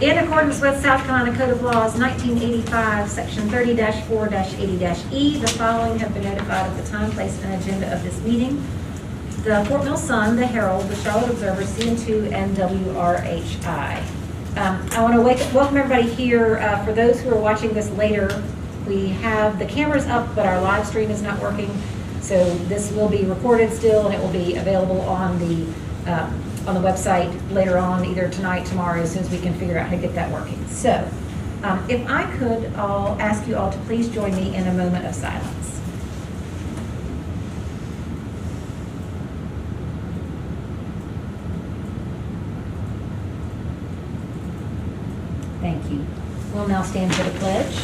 In accordance with South Carolina Code of Laws 1985, Section 30-4-80-E, the following have been notified of the time, place, and agenda of this meeting. The Fort Mill Sun, the Herald, the Charlotte Observer, CN2, and WRHI. I want to welcome everybody here. For those who are watching this later, we have the cameras up, but our live stream is not working. So this will be recorded still, and it will be available on the website later on, either tonight, tomorrow, as soon as we can figure out how to get that working. So if I could, I'll ask you all to please join me in a moment of silence. Thank you. We'll now stand for the pledge.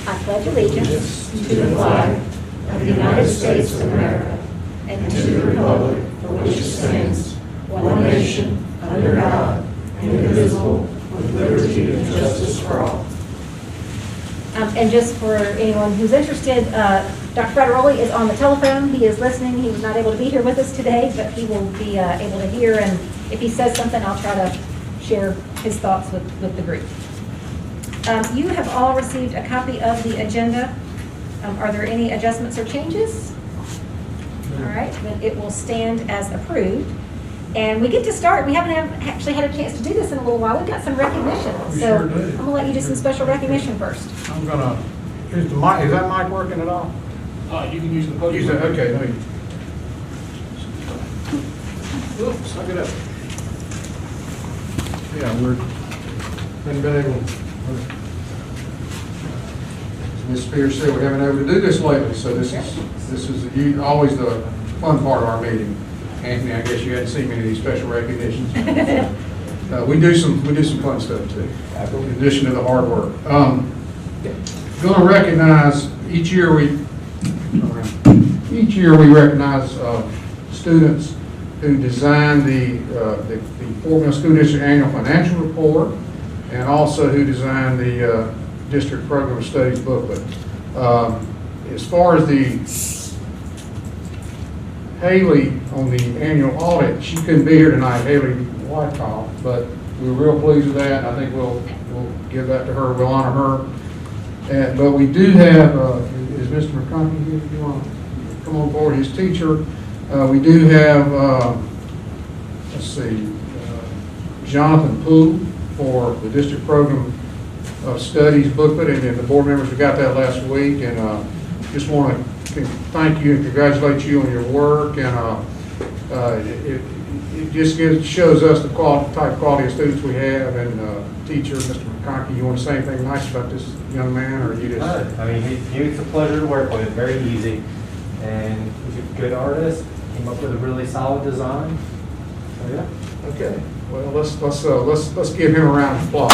I pledge allegiance to the flag of the United States of America and to the republic for which it stands, one nation, under God, indivisible, with liberty and justice for all. And just for anyone who's interested, Dr. Frateroli is on the telephone. He is listening. He was not able to be here with us today, but he will be able to hear. And if he says something, I'll try to share his thoughts with the group. You have all received a copy of the agenda. Are there any adjustments or changes? All right, then it will stand as approved. And we get to start. We haven't actually had a chance to do this in a little while. We've got some recognition. So I'm going to let you do some special recognition first. I'm going to use the mic. Is that mic working at all? You can use the podium. Use it. Okay. Let me. Oops, suck it up. Yeah, been able. As Ms. Spears said, we haven't been able to do this lately, so this is always the fun part of our meeting. Anthony, I guess you hadn't seen many of these special recognitions. We do some fun stuff too, in addition to the hard work. Going to recognize each year we recognize students who design the Fort Mill School District Annual Financial Report, and also who designed the District Program of Studies booklet. As far as the Haley on the annual audit, she couldn't be here tonight, Haley Whitehall, but we're real pleased with that. I think we'll give that to her. We'll honor her. But we do have, is Mr. McConkey here? If you want to come on board, his teacher. We do have, let's see, Jonathan Poole for the District Program of Studies booklet, and the board members who got that last week. And just want to thank you and congratulate you on your work. And it just shows us the type of quality of students we have. And teacher, Mr. McConkey, you want to say anything nice about this young man, or you just? I mean, he was a pleasure to work with. Very easy, and he's a good artist. Came up with a really solid design. So yeah. Okay. Well, let's give him a round of applause.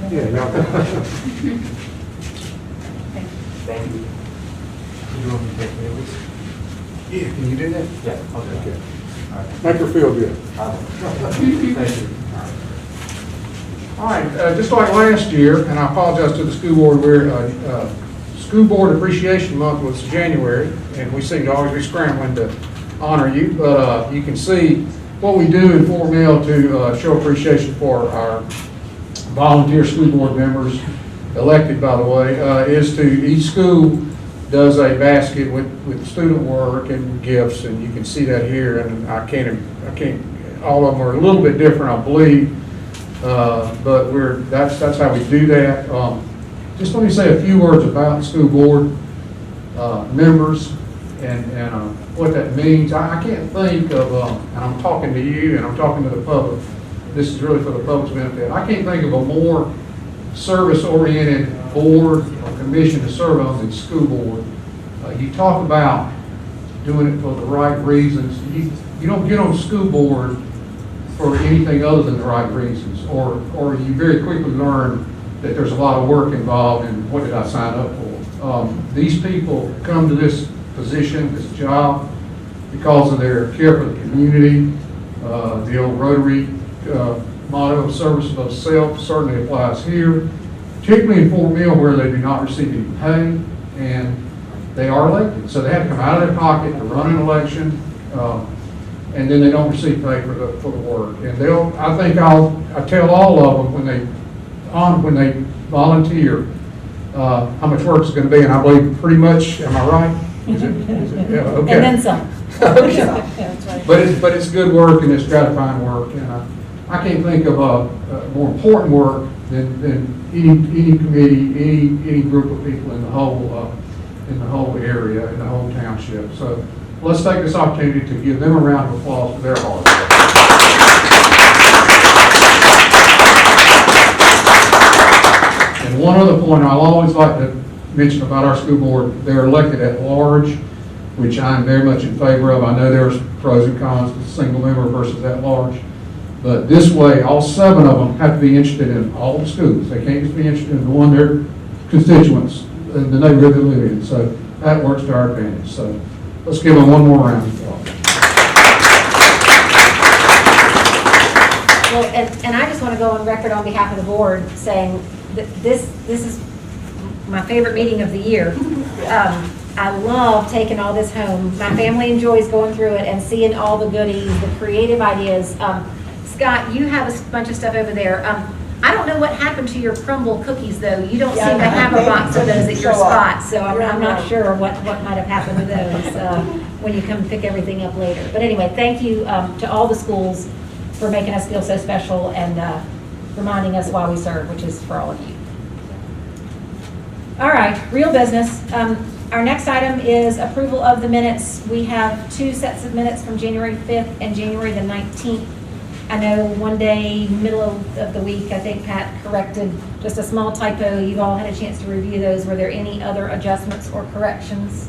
Yeah, Thank you. You want me to take it? yeah, can you do that? Yeah. Okay. All right. Make her feel good. Thank you. All right, just like last year, and I apologize to the school board, we're School Board Appreciation Month was January, and we seem to always be scrambling to honor you, but you can see what we do in Fort Mill to show appreciation for our volunteer school board members, elected by the way, is to each school does a basket with student work and gifts, and you can see that here, and I can't, all of them are a little bit different, I believe, but that's how we do that. Just let me say a few words about school board members and what that means. I can't think of, and I'm talking to you and I'm talking to the public, this is really for the public's benefit, I can't think of a more service-oriented board or commission to serve on than school board. You talk about doing it for the right reasons. You don't get on school board for anything other than the right reasons, or you very quickly learn that there's a lot of work involved in what did I sign up for. These people come to this position, this job, because of their care for the community. The old Rotary motto of service above self certainly applies here, particularly in Fort Mill where they do not receive any pay. And they are elected, so they have to come out of their pocket to run an election, and then they don't receive pay for the work. And I think I tell all of them when they volunteer, how much work is going to be, and I believe pretty much, am I right? Is it, yeah, okay. And then some. Okay. That's right. But it's good work and it's gratifying work, and I can't think of a more important work than any committee, any group of people in the whole area, in the whole township. So let's take this opportunity to give them a round of applause for their hard work. And one other point I'll always like to mention about our school board, they're elected at large, which I'm very much in favor of. I know there's pros and cons to single member versus at large. But this way, all 7 of them have to be interested in all the schools. They can't just be interested in the one their constituents in the neighborhood they live in. So that works to our advantage. So let's give them one more round of applause. Well, and I just want to go on record on behalf of the board saying that this is my favorite meeting of the year. I love taking all this home. My family enjoys going through it and seeing all the goodies, the creative ideas. Scott, you have a bunch of stuff over there. I don't know what happened to your crumble cookies, though. You don't seem to have a box of those at your spot, so I'm not sure what might have happened to those when you come pick everything up later. But anyway, thank you to all the schools for making us feel so special and reminding us why we serve, which is for all of you. All right, real business. Our next item is approval of the minutes. We have 2 sets of minutes from January 5th and January the 19th. I know one day, middle of the week, I think Pat corrected just a small typo. You've all had a chance to review those. Were there any other adjustments or corrections?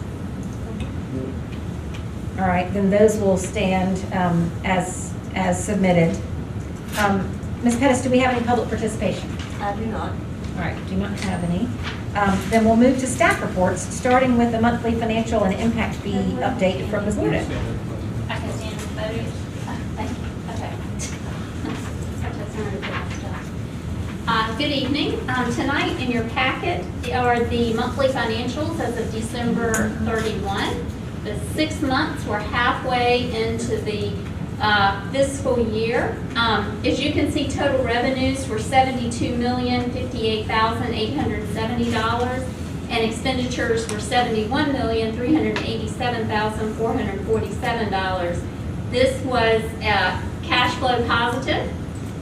All right, then those will stand as submitted. Ms. Pettis, do we have any public participation? I do not. All right, do not have any. Then we'll move to staff reports, starting with the monthly financial and impact fee update from the board. I can stand and vote. Thank you. Okay. Good evening. Tonight in your packet are the monthly financials as of December 31. The 6 months, we're halfway into the fiscal year. As you can see, total revenues were $72,058,870, and expenditures were $71,387,447. This was cash flow positive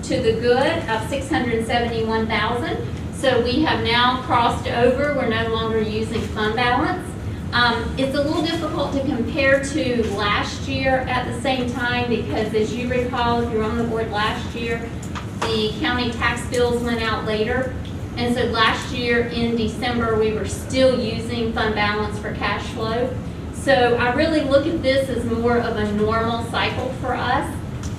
to the good of $671,000. So we have now crossed over. We're no longer using fund balance. It's a little difficult to compare to last year at the same time because, as you recall, if you were on the board last year, the county tax bills went out later. And so last year in December, we were still using fund balance for cash flow. So I really look at this as more of a normal cycle for us,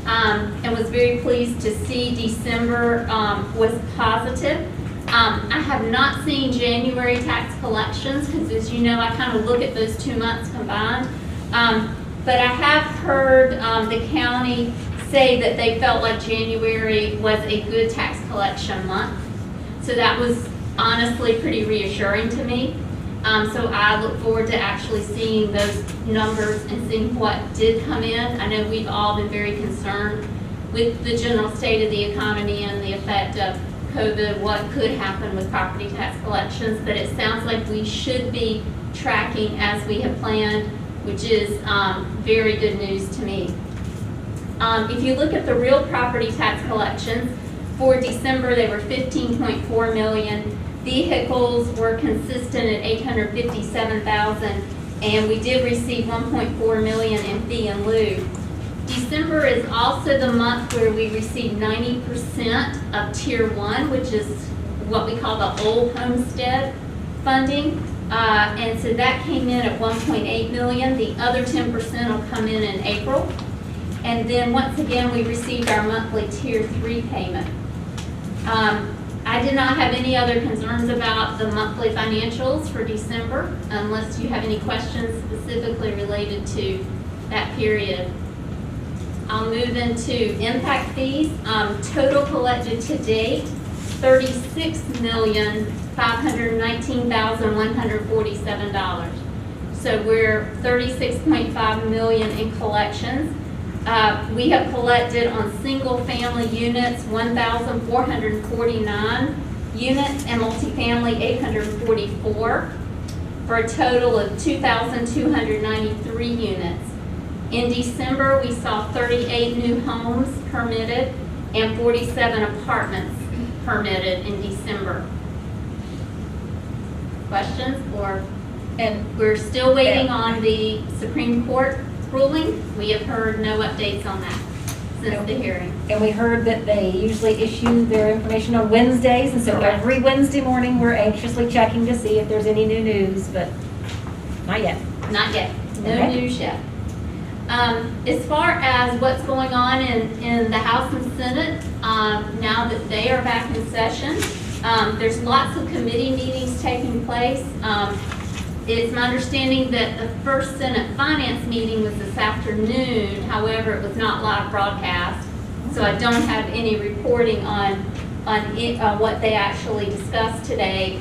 and was very pleased to see December was positive. I have not seen January tax collections because, as you know, I kind of look at those 2 months combined. But I have heard the county say that they felt like January was a good tax collection month. So that was honestly pretty reassuring to me. So I look forward to actually seeing those numbers and seeing what did come in. I know we've all been very concerned with the general state of the economy and the effect of COVID, what could happen with property tax collections, but it sounds like we should be tracking as we have planned, which is very good news to me. If you look at the real property tax collections, for December they were $15.4 million. Vehicles were consistent at $857,000, and we did receive $1.4 million in fee and lieu. December is also the month where we receive 90% of Tier 1, which is what we call the old homestead funding. And so that came in at $1.8 million. The other 10% will come in April. And then once again, we received our monthly Tier 3 payment. I did not have any other concerns about the monthly financials for December, unless you have any questions specifically related to that period. I'll move into impact fees. Total collected to date, $36,519,147. So we're 36.5 million in collections. We have collected on single-family units 1,449 units and multifamily 844 for a total of 2,293 units. In December, we saw 38 new homes permitted and 47 apartments permitted in December. Questions? And we're still waiting on the Supreme Court ruling. We have heard no updates on that since the hearing. And we heard that they usually issue their information on Wednesdays, and so Correct. every Wednesday morning, we're anxiously checking to see if there's any new news, but not yet. Not yet. No Okay. news yet. As far as what's going on in the House and Senate, now that they are back in session, there's lots of committee meetings taking place. It's my understanding that the first Senate Finance meeting was this afternoon. However, it was not live broadcast, so I don't have any reporting on what they actually discussed today.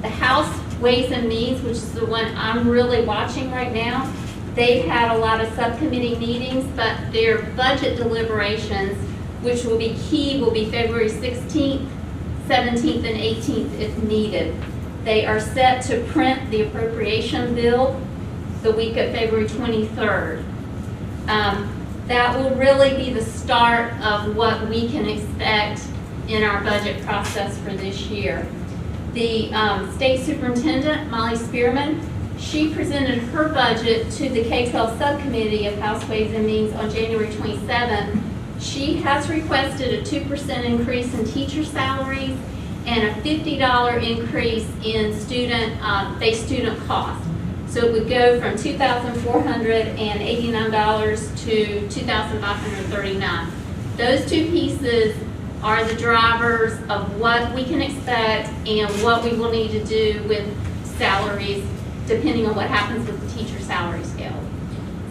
The House Ways and Means, which is the one I'm really watching right now, they've had a lot of subcommittee meetings, but their budget deliberations, which will be key, will be February 16th, 17th, and 18th if needed. They are set to print the appropriation bill the week of February 23rd. That will really be the start of what we can expect in our budget process for this year. The state superintendent, Molly Spearman, she presented her budget to the K-12 subcommittee of House Ways and Means on January 27th. She has requested a 2% increase in teacher salaries and a $50 increase in base student costs. So it would go from $2,489 to $2,539. Those two pieces are the drivers of what we can expect and what we will need to do with salaries depending on what happens with the teacher salary scale.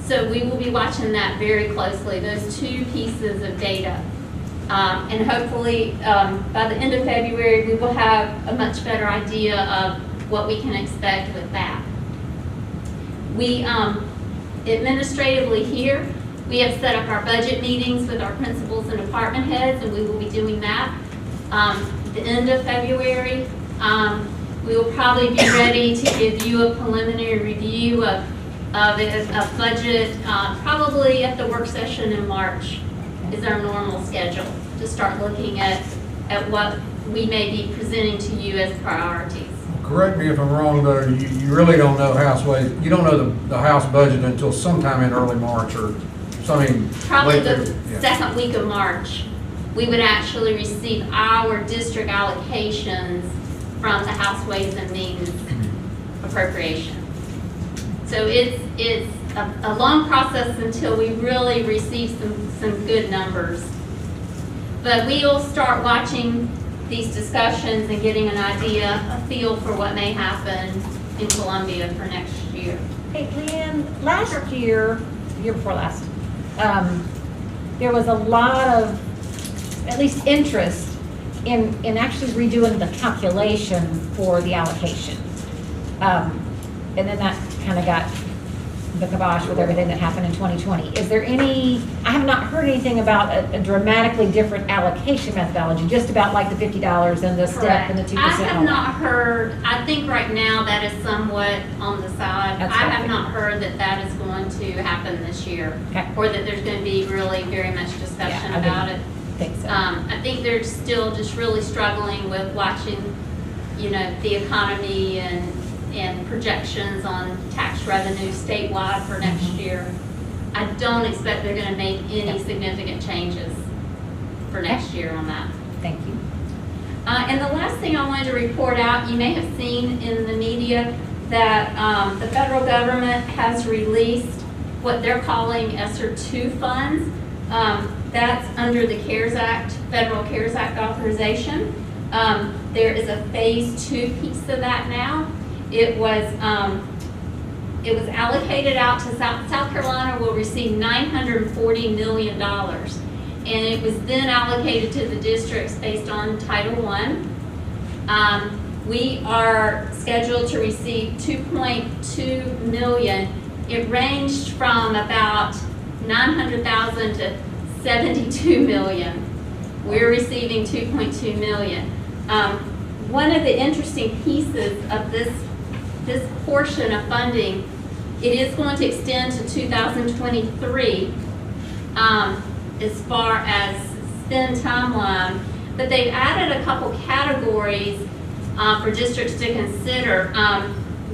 So we will be watching that very closely, those two pieces of data. And hopefully, by the end of February, we will have a much better idea of what we can expect with that. We, administratively here, we have set up our budget meetings with our principals and department heads, and we will be doing that. The end of February, we will probably be ready to give you a preliminary review of budget, probably at the work session in March is our normal schedule to start looking at what we may be presenting to you as priorities. Correct me if I'm wrong, though, you really don't know House Ways, you don't know the House budget until sometime in early March or something. Probably later. the Yeah. second week of March, we would actually receive our district allocations from the House Ways and Means appropriation. So it's a long process until we really receive some good numbers. But we will start watching these discussions and getting an idea, a feel for what may happen in Columbia for next year. Hey, Leanne, last year before last, there was a lot of, at least interest in actually redoing the calculation for the allocation. And then that kind of got the kibosh with everything that happened in 2020. Is there any, I have not heard anything about a dramatically different allocation methodology, just about like the $50 and the step and the 2%. I have not heard, I think right now that is somewhat on the side. That's I right. have not heard that that is going to happen this year. Okay. Or that there's going to be really very much discussion Yeah, I about it. I think so. I think they're still just really struggling with watching, the economy and projections on tax revenue statewide for next year. I don't expect they're gonna make any significant changes for next year on that. Thank you. And the last thing I wanted to report out, you may have seen in the media that the federal government has released what they're calling ESSER 2 funds. That's under the CARES Act, Federal CARES Act authorization. There is a phase 2 piece of that now. It was allocated out to South Carolina will receive $940 million. And it was then allocated to the districts based on Title I. We are scheduled to receive 2.2 million. It ranged from about 900,000 to 72 million. We're receiving 2.2 million. One of the interesting pieces of this portion of funding, it is going to extend to 2023 as far as spend timeline, but they've added a couple categories for districts to consider.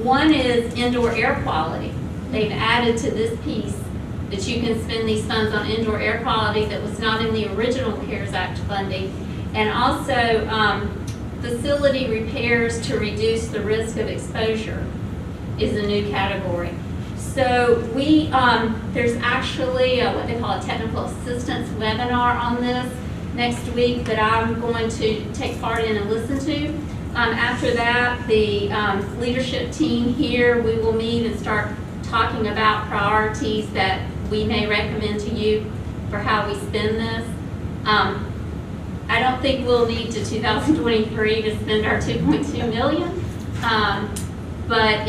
One is indoor air quality. They've added to this piece that you can spend these funds on indoor air quality that was not in the original CARES Act funding. And also facility repairs to reduce the risk of exposure is a new category. So there's actually what they call a technical assistance webinar on this next week that I'm going to take part in and listen to. After that, the leadership team here, we will meet and start talking about priorities that we may recommend to you for how we spend this. I don't think we'll need to 2023 to spend our 2.2 million, but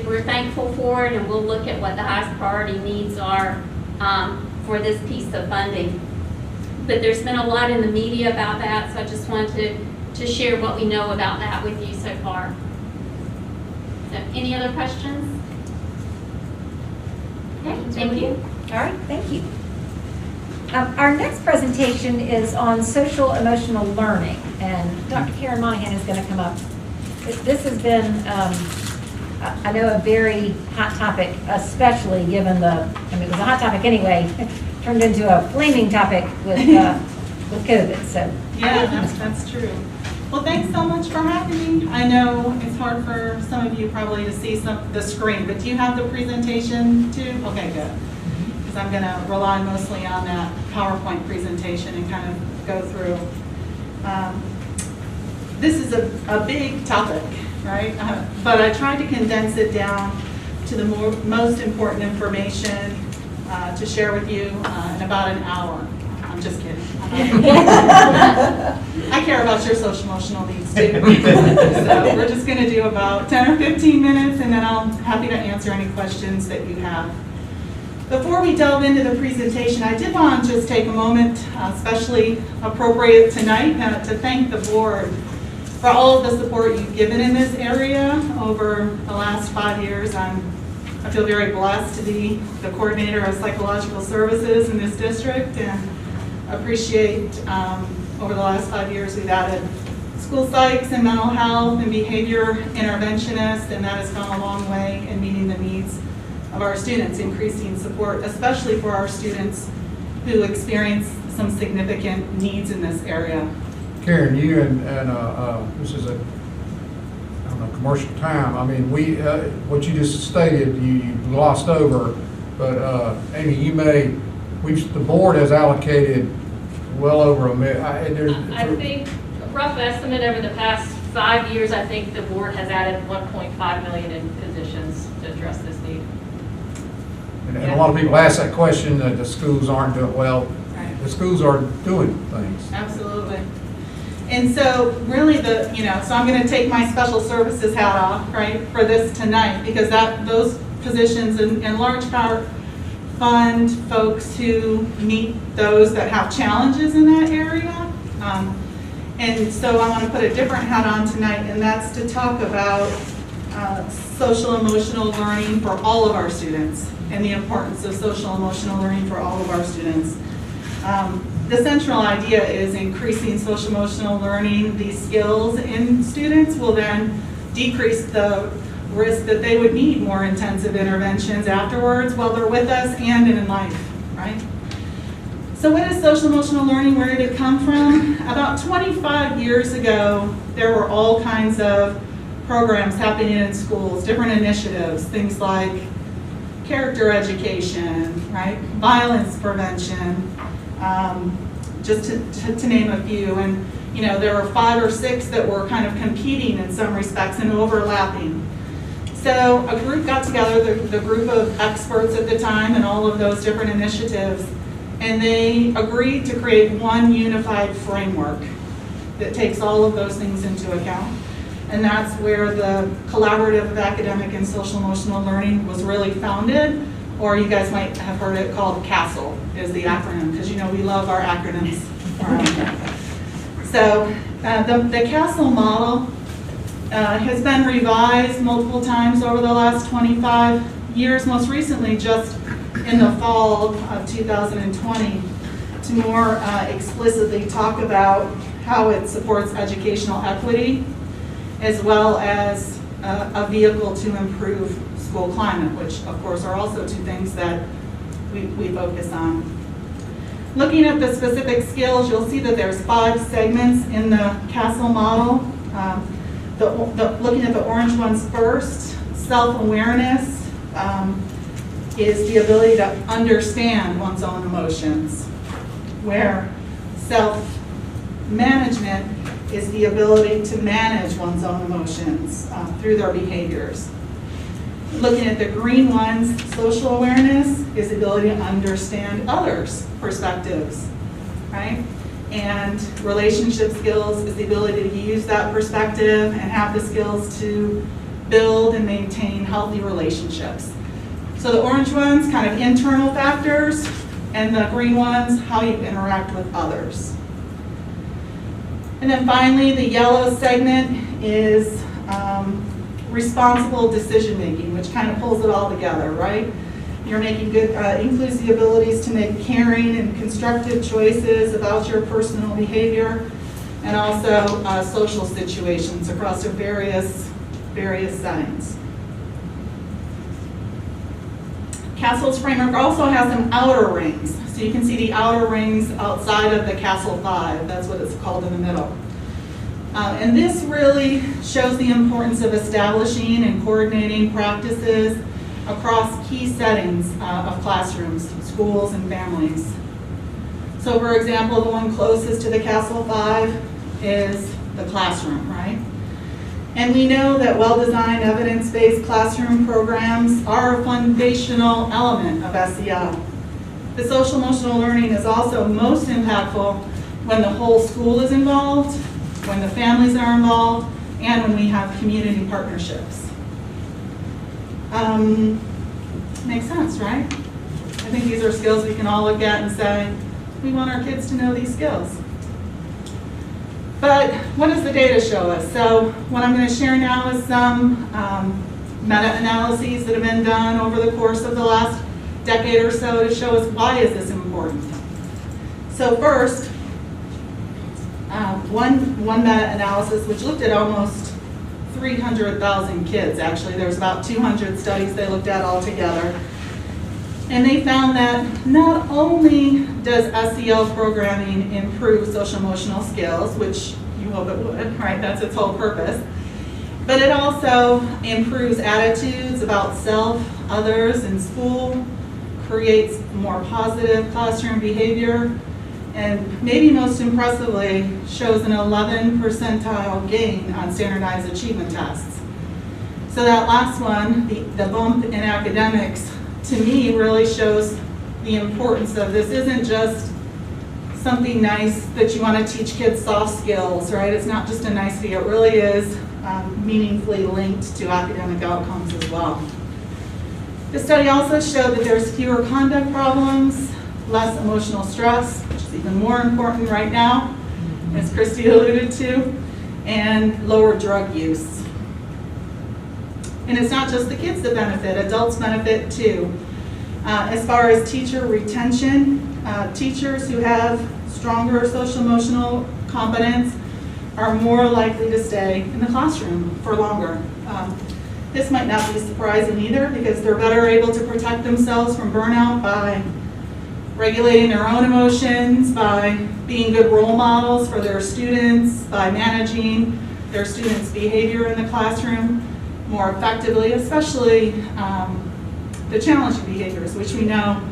we're thankful for it, and we'll look at what the highest priority needs are for this piece of funding. But there's been a lot in the media about that, so I just wanted to share what we know about that with you so far. So, any other questions? Okay, thank you. All right, thank you. Our next presentation is on social emotional learning, and Dr. Karen Monahan is going to come up. This has been, I know, a very hot topic, especially given it was a hot topic anyway, turned into a flaming topic with COVID. So Yeah, that's true. Well, thanks so much for having me. I know it's hard for some of you probably to see the screen, but do you have the presentation too? Okay, good. Because I'm going to rely mostly on that PowerPoint presentation and kind of go through. This is a big topic, right? But I tried to condense it down to the most important information to share with you in about an hour. I'm just kidding. I care about your social emotional needs too. So we're just going to do about 10 or 15 minutes, and then I'm happy to answer any questions that you have. Before we delve into the presentation, I did want to just take a moment, especially appropriate tonight, to thank the board for all of the support you've given in this area over the last 5 years. I feel very blessed to be the coordinator of psychological services in this district, and appreciate over the last 5 years we've added school psychs and mental health and behavior interventionists, and that has gone a long way in meeting the needs of our students, increasing support, especially for our students who experience some significant needs in this area. Karen, you and this is a commercial time. I mean, what you just stated, you glossed over, but Amy, the board has allocated well over $1 million. I think a rough estimate over the past 5 years, I think the board has added 1.5 million in positions to address this need. And a lot of people ask that question that the schools aren't doing well. Right. The schools are doing things. Absolutely. And so really so I'm going to take my special services hat off, right, for this tonight, because those positions in large part fund folks who meet those that have challenges in that area. And so I want to put a different hat on tonight, and that's to talk about social emotional learning for all of our students and the importance of social emotional learning for all of our students. The central idea is increasing social emotional learning. These skills in students will then decrease the risk that they would need more intensive interventions afterwards while they're with us and in life, right? So what is social emotional learning? Where did it come from? About 25 years ago, there were all kinds of programs happening in schools, different initiatives, things like character education, right? Violence prevention, just to name a few. And there were 5 or 6 that were kind of competing in some respects and overlapping. So a group got together, the group of experts at the time, and all of those different initiatives, and they agreed to create one unified framework that takes all of those things into account. and that's where the collaborative of academic and social emotional learning was really founded, or you guys might have heard it called CASTLE is the acronym, because you know we love our acronyms around here. So the CASTLE model has been revised multiple times over the last 25 years, most recently just in the fall of 2020, to more explicitly talk about how it supports educational equity, as well as a vehicle to improve school climate, which of course are also two things that we focus on. Looking at the specific skills, you'll see that there's 5 segments in the CASTLE model. Looking at the orange ones first, self-awareness is the ability to understand one's own emotions, where self-management is the ability to manage one's own emotions through their behaviors. Looking at the green ones, social awareness is the ability to understand others' perspectives, right? And relationship skills is the ability to use that perspective and have the skills to build and maintain healthy relationships. So the orange ones, kind of internal factors, and the green ones, how you interact with others. And then finally, the yellow segment is responsible decision making, which kind of pulls it all together, right? You're making good, includes the abilities to make caring and constructive choices about your personal behavior, and also social situations across the various settings. CASTLE's framework also has some outer rings. So you can see the outer rings outside of the CASTLE 5. That's what it's called in the middle. And this really shows the importance of establishing and coordinating practices across key settings of classrooms, schools, and families. So for example, the one closest to the CASTLE 5 is the classroom, right? And we know that well-designed, evidence-based classroom programs are a foundational element of SEL. The social emotional learning is also most impactful when the whole school is involved, when the families are involved, and when we have community partnerships. Makes sense, right? I think these are skills we can all look at and say, we want our kids to know these skills. But what does the data show us? So what I'm going to share now is some meta-analyses that have been done over the course of the last decade or so to show us why is this important. So first, one meta-analysis which looked at almost 300,000 kids, actually. There was about 200 studies they looked at altogether. And they found that not only does SEL programming improve social emotional skills, which you hope it would, right? That's its whole purpose. But it also improves attitudes about self, others, and school, creates more positive classroom behavior, and maybe most impressively, shows an 11 percentile gain on standardized achievement tests. So that last one, the bump in academics, to me really shows the importance of this isn't just something nice that you want to teach kids soft skills, right? It's not just a nicety, it really is meaningfully linked to academic outcomes as well. The study also showed that there's fewer conduct problems, less emotional stress, which is even more important right now, as Christy alluded to, and lower drug use. And it's not just the kids that benefit, adults benefit too. As far as teacher retention, teachers who have stronger social emotional competence are more likely to stay in the classroom for longer. This might not be surprising either because they're better able to protect themselves from burnout by regulating their own emotions, by being good role models for their students, by managing their students' behavior in the classroom more effectively, especially the challenging behaviors, which we know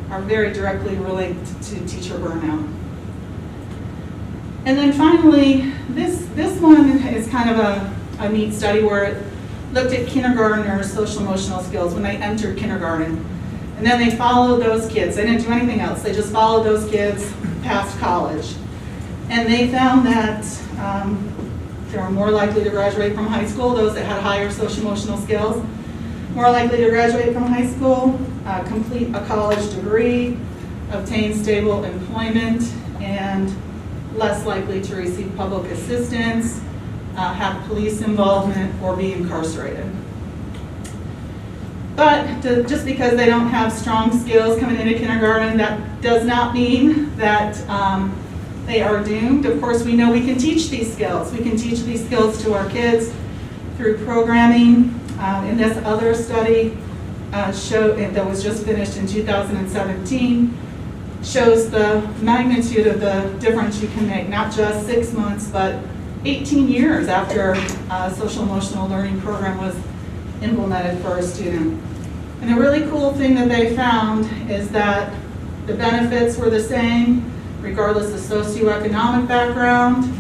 are very directly related to teacher burnout. And then finally, this one is kind of a neat study where it looked at kindergartners' social emotional skills when they entered kindergarten. And then they followed those kids. They didn't do anything else. They just followed those kids past college. And they found that They were more likely to graduate from high school, those that had higher social emotional skills, more likely to graduate from high school, complete a college degree, obtain stable employment, and less likely to receive public assistance, have police involvement, or be incarcerated. But just because they don't have strong skills coming into kindergarten, that does not mean that they are doomed. Of course, we know we can teach these skills. We can teach these skills to our kids through programming. In this other study that was just finished in 2017, shows the magnitude of the difference you can make, not just 6 months, but 18 years after a social emotional learning program was implemented for a student. And the really cool thing that they found is that the benefits were the same regardless of socioeconomic background,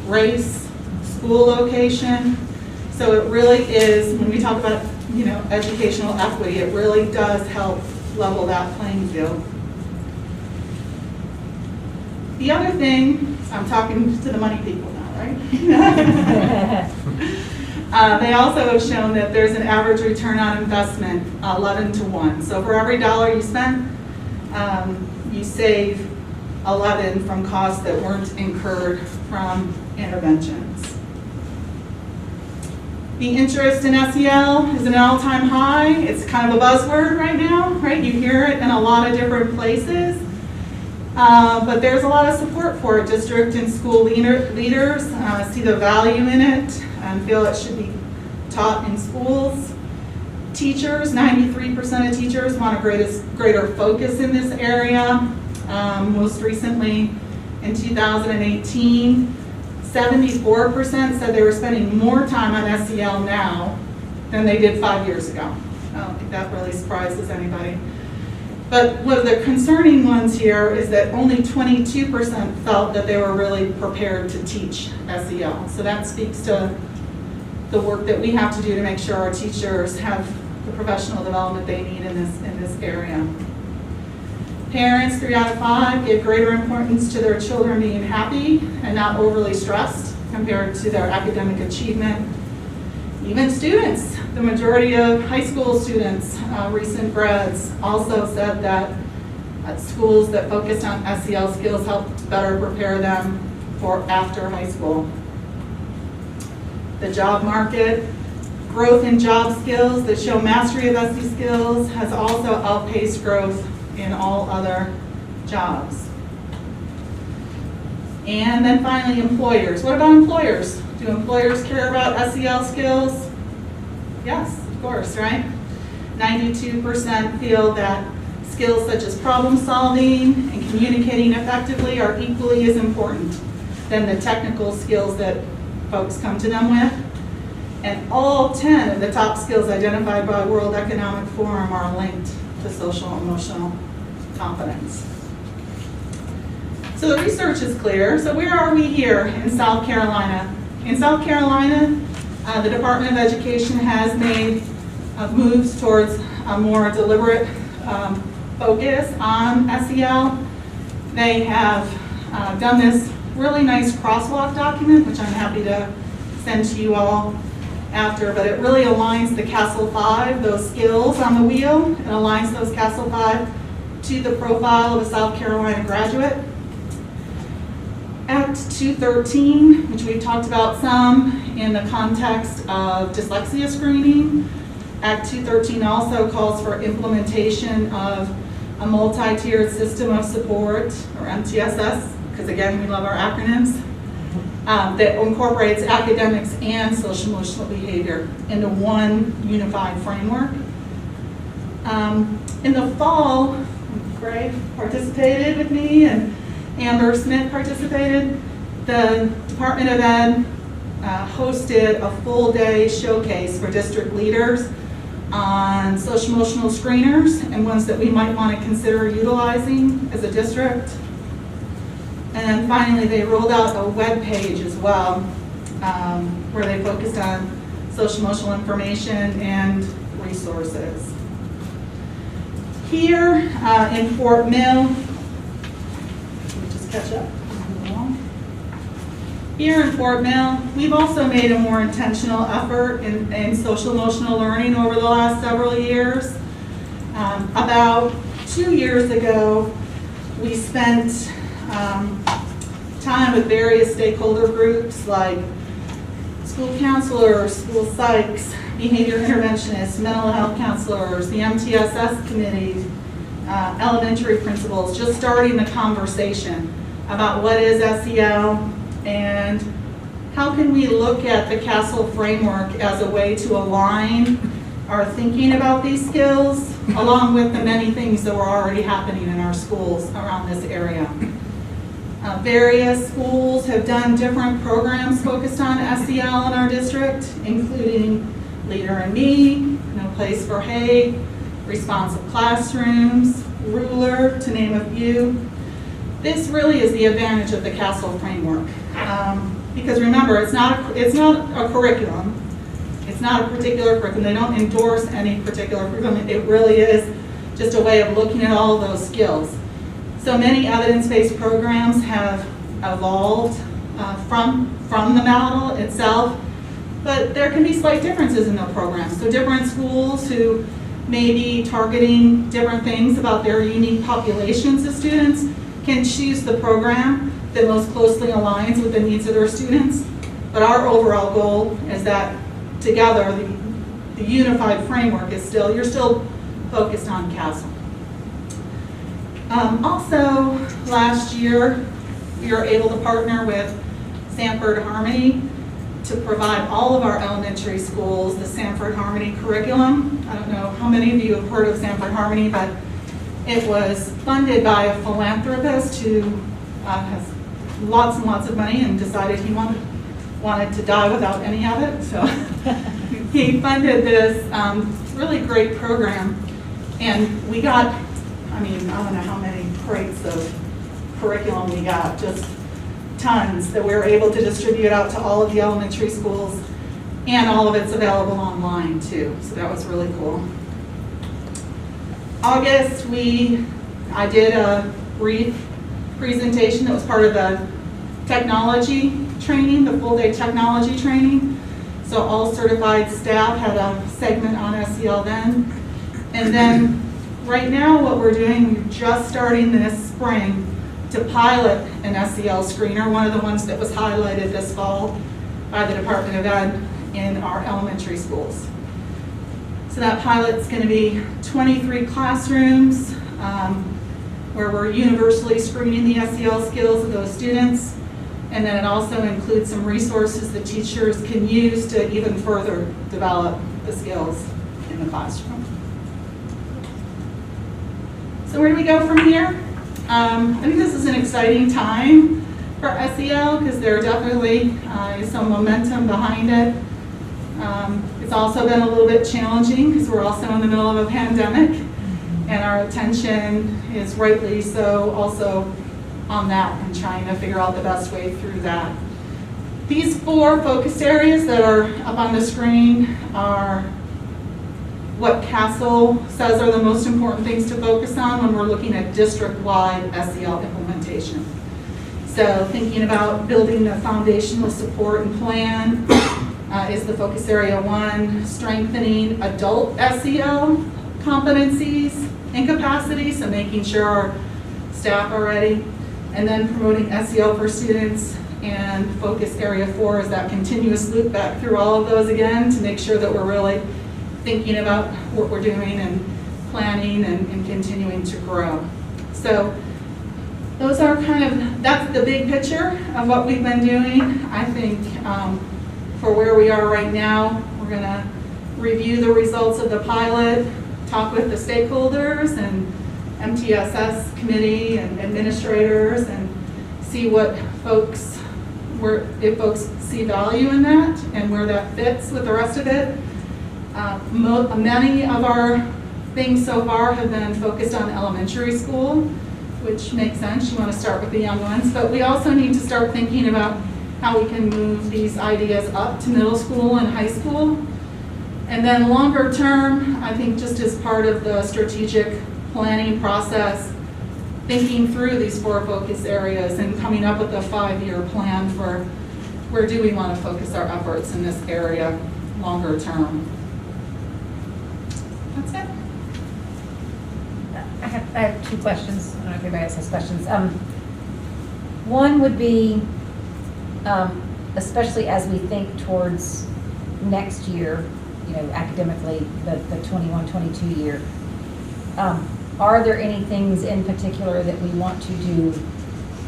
race, school location. So it really is, when we talk about, educational equity, it really does help level that playing field. The other thing, I'm talking to the money people now, right? They also have shown that there's an average return on investment, 11 to 1. So for every dollar you spend, you save 11 from costs that weren't incurred from interventions. The interest in SEL is at an all-time high. It's kind of a buzzword right now, right? You hear it in a lot of different places. But there's a lot of support for it. District and school leaders see the value in it and feel it should be taught in schools. Teachers, 93% of teachers want a greater focus in this area. Most recently, in 2018, 74% said they were spending more time on SEL now than they did 5 years ago. I don't think that really surprises anybody. But one of the concerning ones here is that only 22% felt that they were really prepared to teach SEL. So that speaks to the work that we have to do to make sure our teachers have the professional development they need in this area. Parents, 3 out of 5, give greater importance to their children being happy and not overly stressed compared to their academic achievement. Even students, the majority of high school students, recent grads, also said that schools that focused on SEL skills helped better prepare them for after high school. The job market, growth in job skills that show mastery of SE skills has also outpaced growth in all other jobs. And then finally, employers. What about employers? Do employers care about SEL skills? Yes, of course, right? 92% feel that skills such as problem solving and communicating effectively are equally as important than the technical skills that folks come to them with. And all 10 of the top skills identified by World Economic Forum are linked to social emotional competence. So the research is clear. So where are we here in South Carolina? In South Carolina, the Department of Education has made moves towards a more deliberate focus on SEL. They have done this really nice crosswalk document, which I'm happy to send to you all after, but it really aligns the CASEL 5, those skills on the wheel, it aligns those CASEL 5 to the profile of a South Carolina graduate. Act 213, which we've talked about some in the context of dyslexia screening. Act 213 also calls for implementation of a multi-tiered system of support, or MTSS, because again, we love our acronyms, that incorporates academics and social emotional behavior into one unified framework. In the fall, Greg participated with me and Amber Smith participated. The Department of Ed hosted a full day showcase for district leaders on social emotional screeners and ones that we might want to consider utilizing as a district. And then finally, they rolled out a web page as well where they focused on social emotional information and resources. Here in Fort Mill, let me just catch up. Here in Fort Mill, we've also made a more intentional effort in social emotional learning over the last several years. About 2 years ago, we spent time with various stakeholder groups like school counselors, school psychs, behavior interventionists, mental health counselors, the MTSS committee, elementary principals, just starting the conversation about what is SEL and how can we look at the CASEL framework as a way to align our thinking about these skills along with the many things that were already happening in our schools around this area. Various schools have done different programs focused on SEL in our district, including Leader in Me, No Place for Hate, Responsive Classrooms, Ruler, to name a few. This really is the advantage of the CASEL framework. Because remember, it's not a curriculum. It's not a particular curriculum. They don't endorse any particular curriculum. It really is just a way of looking at all of those skills. So many evidence-based programs have evolved from the model itself, but there can be slight differences in the programs. So different schools who may be targeting different things about their unique populations of students can choose the program that most closely aligns with the needs of their students. But our overall goal is that together, the unified framework is you're still focused on CASEL. Also, last year, we were able to partner with Sanford Harmony to provide all of our elementary schools the Sanford Harmony curriculum. I don't know how many of you have heard of Sanford Harmony, but it was funded by a philanthropist who has lots and lots of money and decided he wanted to die without any of it. So he funded this really great program. And we got, I don't know how many crates of curriculum we got, just tons that we were able to distribute out to all of the elementary schools, and all of it's available online too. So that was really cool. August, I did a brief presentation that was part of the technology training, the full day technology training. So all certified staff had a segment on SEL then. And then right now what we're doing, we're just starting this spring to pilot an SEL screener, one of the ones that was highlighted this fall by the Department of Ed in our elementary schools. So that pilot's going to be 23 classrooms where we're universally screening the SEL skills of those students. And then it also includes some resources that teachers can use to even further develop the skills in the classroom. So where do we go from here? I think this is an exciting time for SEL because there definitely is some momentum behind it. It's also been a little bit challenging because we're also in the middle of a pandemic, and our attention is rightly so also on that and trying to figure out the best way through that. These 4 focused areas that are up on the screen are what CASEL says are the most important things to focus on when we're looking at district-wide SEL implementation. So thinking about building a foundational support and plan is the focus area 1, strengthening adult SEL competencies and capacities, so making sure our staff are ready, and then promoting SEL for students. And focus area 4 is that continuous loop back through all of those again to make sure that we're really thinking about what we're doing and planning and continuing to grow. So those are that's the big picture of what we've been doing. I think for where we are right now, we're going to review the results of the pilot, talk with the stakeholders and MTSS committee and administrators, and see what if folks see value in that and where that fits with the rest of it. Many of our things so far have been focused on elementary school, which makes sense. You want to start with the young ones, but we also need to start thinking about how we can move these ideas up to middle school and high school. And then longer term, I think just as part of the strategic planning process, thinking through these 4 focus areas and coming up with a 5-year plan for where do we want to focus our efforts in this area longer term? That's it. I have two questions. I don't know if anybody else has questions. One would be, especially as we think towards next year, academically, the 21-22 year, are there any things in particular that we want to do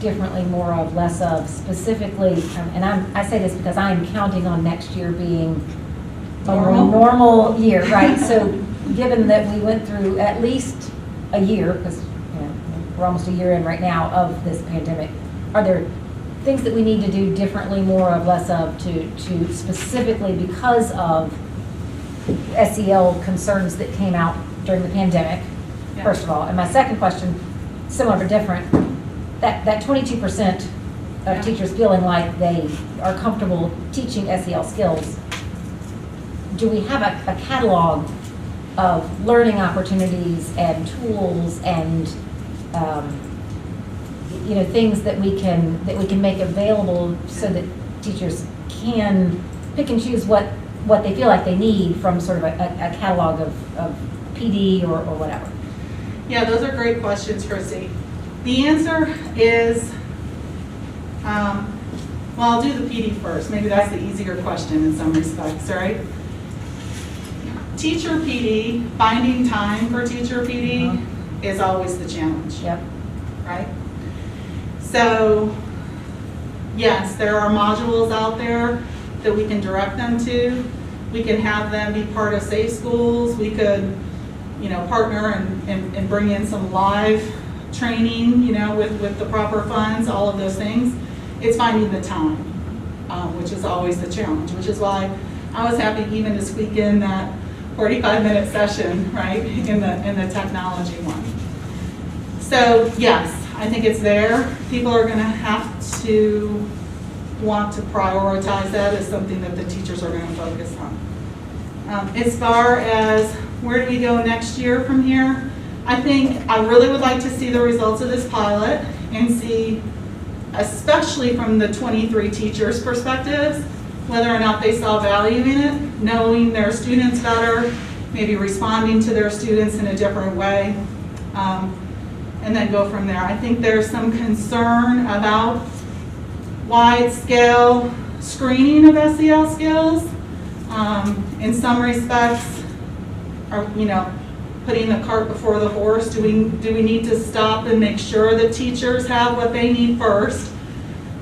differently, more of, less of, specifically, and I say this because I am counting on next year being a more normal year, right? So given that we went through at least a year, because we're almost a year in right now of this pandemic, are there things that we need to do differently, more of, less of, to specifically because of SEL concerns that came out during the pandemic, Yeah. first of all? And my second question, similar but different, that 22% of teachers feeling like they are comfortable teaching SEL skills, do we have a catalog of learning opportunities and tools and things that we can make available so that teachers can pick and choose what they feel like they need from sort of a catalog of PD or whatever? Yeah, those are great questions, Chrissy. The answer is, well, I'll do the PD first. Maybe that's the easier question in some respects, right? Teacher PD, finding time for teacher PD is always the challenge. Yep. Right? So, yes, there are modules out there that we can direct them to. We can have them be part of Safe Schools. We could, partner and bring in some live training, with the proper funds, all of those things. It's finding the time, which is always the challenge, which is why I was happy even to squeak in that 45-minute session, right, in the technology one. So yes, I think it's there. People are going to have to want to prioritize that as something that the teachers are going to focus on. As far as where do we go next year from here, I think I really would like to see the results of this pilot and see, especially from the 23 teachers' perspectives, whether or not they saw value in it, knowing their students better, maybe responding to their students in a different way, and then go from there. I think there's some concern about wide-scale screening of SEL skills. In some respects, putting the cart before the horse. Do we need to stop and make sure that teachers have what they need first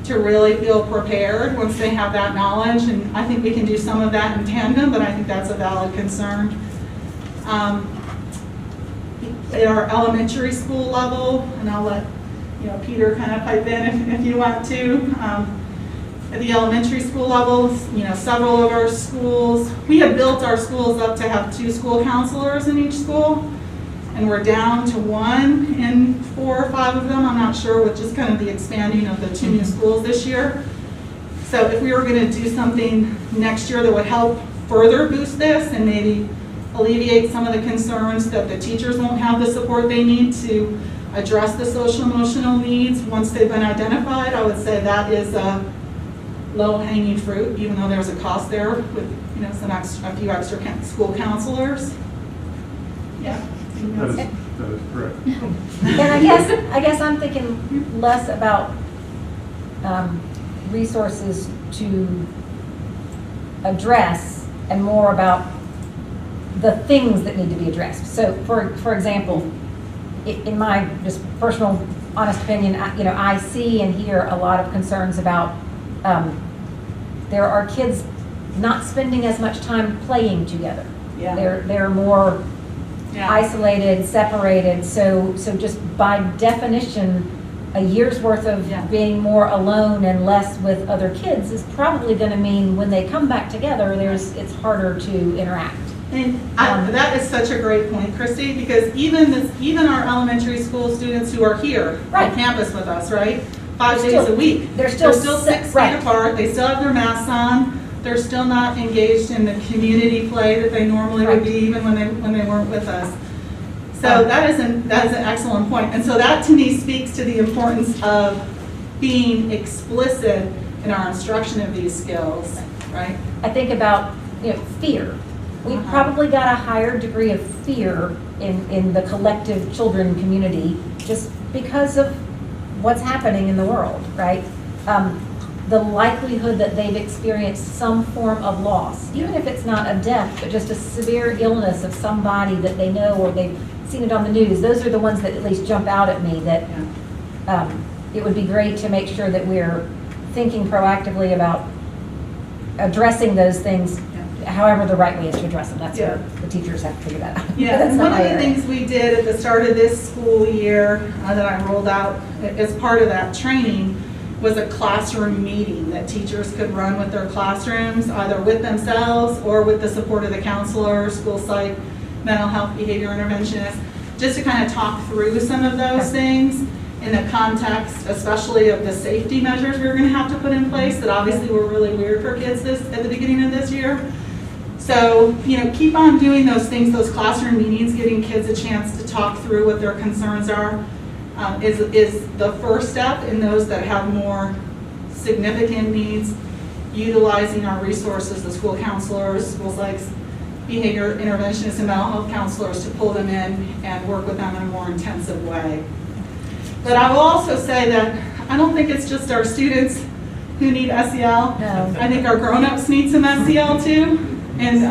to really feel prepared once they have that knowledge? And I think we can do some of that in tandem, but I think that's a valid concern. At our elementary school level, and I'll let Peter kind of pipe in if you want to. At the elementary school level, several of our schools, we have built our schools up to have 2 school counselors in each school, and we're down to 1 in 4 or 5 of them. I'm not sure, with just kind of the expanding of the 2 new schools this year. So if we were going to do something next year that would help further boost this and maybe alleviate some of the concerns that the teachers won't have the support they need to address the social emotional needs once they've been identified, I would say that is a low-hanging fruit, even though there's a cost there with a few extra school counselors. Yeah. That is correct. And I guess I'm thinking less about resources to address and more about the things that need to be addressed. So, for example, in my just personal, honest opinion, I see and hear a lot of concerns about there are kids not spending as much time playing together. Yeah. They're more Yeah. isolated, separated. So just by definition, a year's worth of Yeah. being more alone and less with other kids is probably going to mean when they come back together, it's harder to interact. And that is such a great point, Christy, because even our elementary school students who are here Right. on campus with us, right? 5 They're days still- a week. they're still 6 right. feet apart. They still have their masks on. They're still not engaged in the community play that they normally would be, even when they weren't with us. So that is an excellent point. And so that to me speaks to the importance of being explicit in our instruction of these skills, right? I think about, fear. We've probably got a higher degree of fear in the collective children community just because of what's happening in the world, right? The likelihood that they've experienced some form of loss, even if it's not a death, but just a severe illness of somebody that they know or they've seen it on the news, those are the ones that at least jump out at me that it would be great to make sure that we're thinking proactively about addressing those things, however the right way is to address them. That's where the teachers have to figure that out. Yeah, That's and not one of my the area. things we did at the start of this school year that I rolled out as part of that training was a classroom meeting that teachers could run with their classrooms, either with themselves or with the support of the counselor, school psych, mental health behavior interventionist, just to kind of talk through some of those things in the context, especially of the safety measures we're going to have to put in place that obviously were really weird for kids at the beginning of this year. So, keep on doing those things, those classroom meetings, giving kids a chance to talk through what their concerns are, is the first step in those that have more significant needs, utilizing our resources, the school counselors, school psychs, behavior interventionists, and mental health counselors to pull them in and work with them in a more intensive way. But I will also say that I don't think it's just our students who need SEL. No. I think our grown-ups need some SEL too, and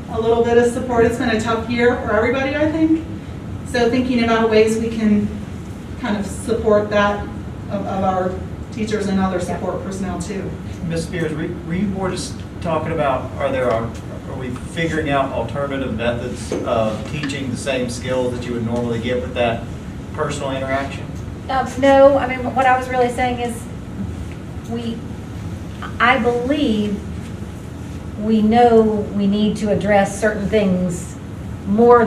a little bit of support. It's been a tough year for everybody, I think. So thinking about ways we can kind of support that of our teachers and other support personnel too. Ms. Spears, were you more just talking about, are we figuring out alternative methods of teaching the same skills that you would normally get with that personal interaction? No, I mean, what I was really saying is I believe we know we need to address certain things more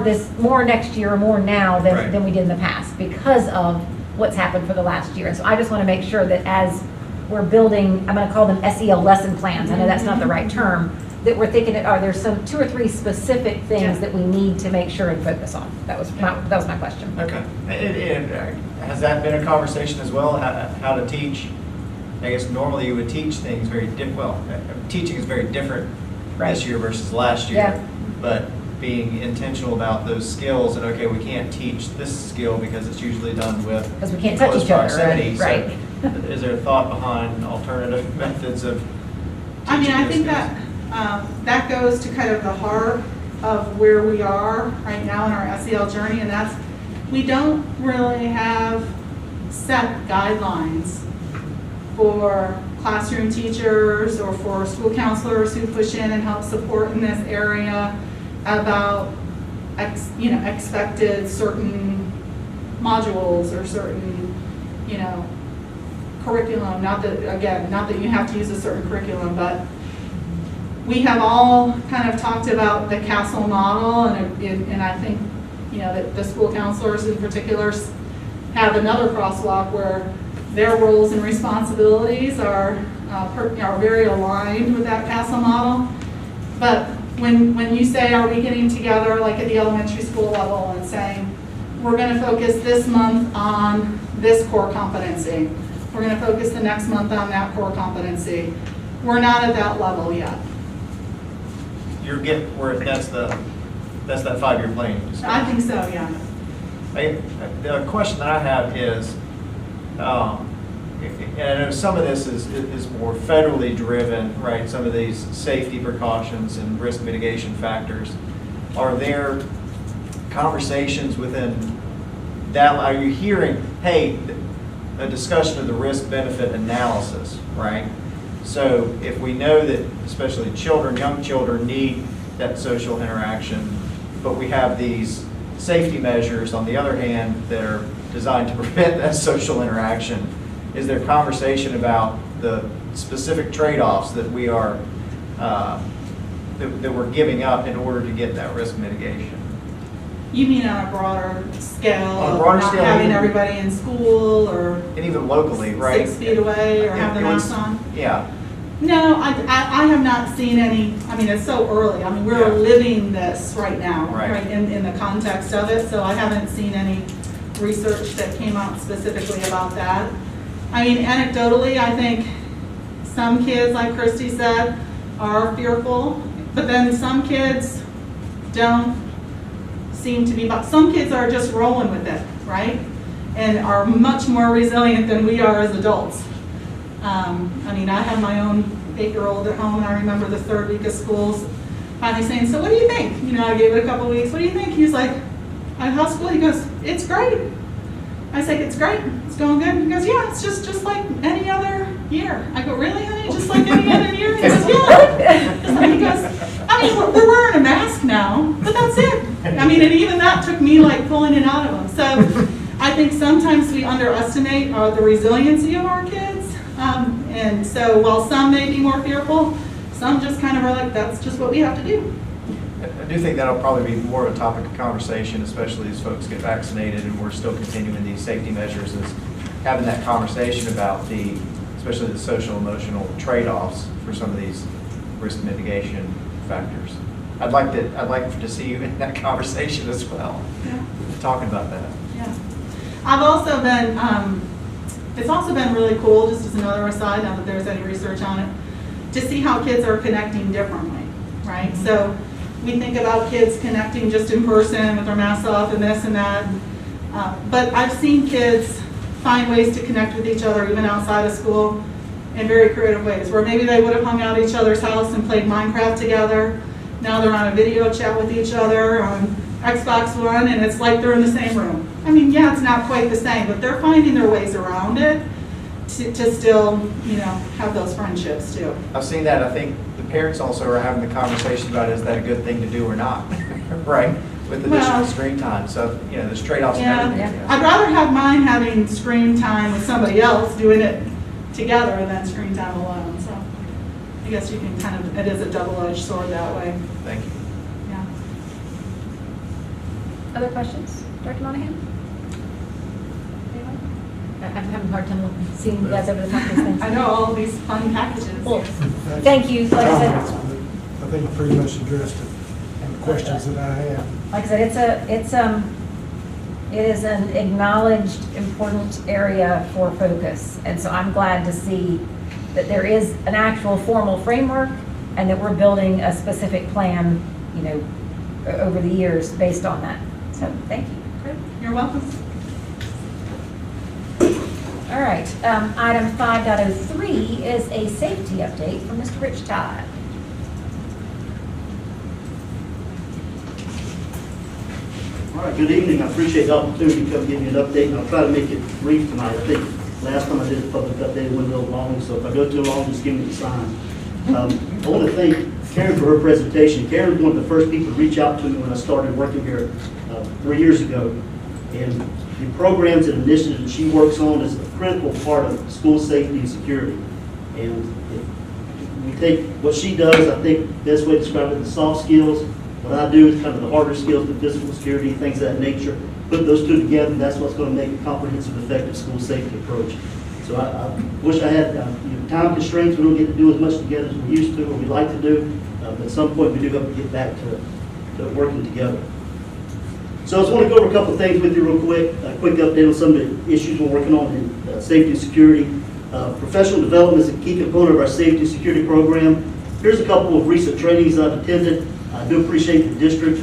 next year or more now than we did in the past because of what's happened for the last year. And so I just want to make sure that as we're building, I'm going to call them SEL lesson plans. I know that's not the right term, that we're thinking are there some 2 or 3 specific things that we need to make sure and focus on. That was my question. Okay. And has that been a conversation as well, how to teach? I guess normally you would teach things very teaching is very different this year versus last year. Yeah. But being intentional about those skills and, okay, we can't teach this skill because it's usually done with Because we can't touch close each other, proximity. right? So is there a thought behind alternative methods of teaching I mean, I those think skills? that goes to kind of the heart of where we are right now in our SEL journey, and that's we don't really have set guidelines for classroom teachers or for school counselors who push in and help support in this area about expected certain modules or certain curriculum. Not that you have to use a certain curriculum, but we have all kind of talked about the castle model, and I think that the school counselors in particular have another crosswalk where their roles and responsibilities are very aligned with that castle model. But when you say, are we getting together like at the elementary school level and saying, we're going to focus this month on this core competency, we're going to focus the next month on that core competency, we're not at that level yet. You're getting where that's that 5-year plan. I think so, yeah. The question that I have is, and I know some of this is more federally driven, right? Some of these safety precautions and risk mitigation factors. Are there conversations within that? Are you hearing, hey, a discussion of the risk-benefit analysis, right? So if we know that especially young children need that social interaction, but we have these safety measures on the other hand that are designed to prevent that social interaction, is there conversation about the specific trade-offs that we are that we're giving up in order to get that risk mitigation? You mean on a broader scale? On a broader not scale, having even- everybody in school or And even locally, right? 6 feet away or have the It was- masks on? Yeah. No, I have not seen any. I mean, it's so early. I mean, we're Yeah. living this right now, Right. in the context of it. So I haven't seen any research that came out specifically about that. I mean, anecdotally, I think Some kids, like Christy said, are fearful, but then some kids don't seem to be, but some kids are just rolling with it, right? And are much more resilient than we are as adults. I mean, I have my own 8-year-old at home, and I remember the 3rd week of school finally saying, so what do you think? You know, I gave it a couple weeks. What do you think? He's like, how's school? He goes, it's great. I say, it's great. It's going good. He goes, yeah, it's just like any other year. I go, really, honey? Just like any other year? He goes, yeah. He goes, I mean, we're wearing a mask now, but that's it. I mean, and even that took me like pulling it out of them. So I think sometimes we underestimate the resiliency of our kids. And so while some may be more fearful, some just kind of are like, that's just what we have to do. I do think that'll probably be more of a topic of conversation, especially as folks get vaccinated and we're still continuing these safety measures, is having that conversation about especially the social emotional trade-offs for some of these risk mitigation factors. I'd like to see you in that conversation as well, Yeah. talking about that. Yeah. I've also been, it's also been really cool, just as another aside, not that there's any research on it, to see how kids are connecting differently, right? So we think about kids connecting just in person with their masks off and this and that. But I've seen kids find ways to connect with each other even outside of school in very creative ways, where maybe they would have hung out at each other's house and played Minecraft together. Now they're on a video chat with each other on Xbox One, and it's like they're in the same room. I mean, yeah, it's not quite the same, but they're finding their ways around it to still, you know, have those friendships too. I've seen that. I think the parents also are having the conversation about, is that a good thing to do or not, right? With additional screen time. So, you know, there's trade-offs and Yeah, everything. I'd rather have mine having screen time with somebody else doing it together than screen time alone. So I guess you can kind of, it is a double-edged sword that way. Thank you. Yeah. Other questions? Director Monahan? Anyone? I'm having a hard time seeing you guys over the top of these things. I know all these fun packages. Well, thank you. Like I said, I think you pretty much addressed it, and the questions that I have. like I said, it is an acknowledged important area for focus. And so I'm glad to see that there is an actual formal framework and that we're building a specific plan, you know, over the years based on that. So thank you. You're welcome. All right, item 5.03 is a safety update from Mr. Rich Todd. All right, good evening. I appreciate the opportunity to come give you an update, and I'll try to make it brief tonight. I think last time I did a public update, it went a little long, so if I go too long, just give me the sign. I want to thank Karen for her presentation. Karen was one of the first people to reach out to me when I started working here 3 years ago. And the programs and initiatives that she works on is a critical part of school safety and security. And if we take what she does, I think the best way to describe it is the soft skills. What I do is kind of the harder skills, the physical security, things of that nature. Put those two together, and that's what's going to make a comprehensive, effective school safety approach. So I wish I had time constraints. We don't get to do as much together as we used to or we like to do. But at some point, we do have to get back to working together. So I just want to go over a couple of things with you real quick. A quick update on some of the issues we're working on in safety and security. Professional development is a key component of our safety and security program. Here's a couple of recent trainings I've attended. I do appreciate the district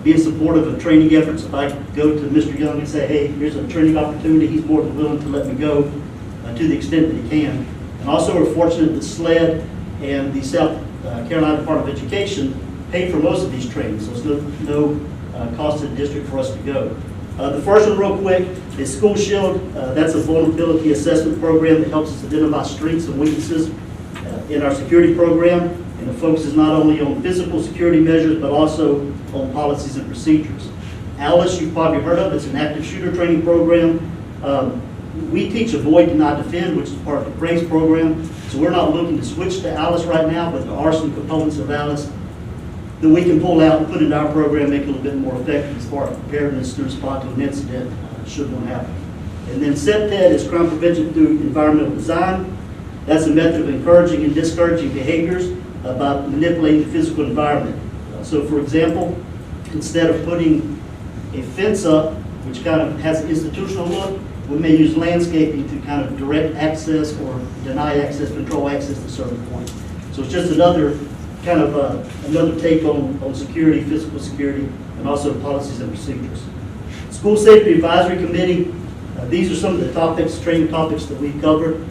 being supportive of training efforts. If I go to Mr. Young and say, hey, here's a training opportunity, he's more than willing to let me go to the extent that he can. And also we're fortunate that SLED and the South Carolina Department of Education pay for most of these trainings, so it's no cost to the district for us to go. The first one real quick is School Shield. That's a vulnerability assessment program that helps us identify strengths and weaknesses in our security program. And the focus is not only on physical security measures, but also on policies and procedures. ALICE, you've probably heard of, it's an active shooter training program. We teach Avoid, Deny, Defend, which is part of the PRAISE program. So we're not looking to switch to ALICE right now, but there are some components of ALICE that we can pull out and put into our program, make it a little bit more effective as far as preparedness to respond to an incident should one happen. And then CEPTED is crime prevention through environmental design. That's a method of encouraging and discouraging behaviors by manipulating the physical environment. So for example, instead of putting a fence up, which kind of has an institutional look, We may use landscaping to kind of direct access or deny access, control access to certain points. So it's just another kind of another take on security, physical security, and also policies and procedures. School Safety Advisory Committee, these are some of the topics, training topics that we've covered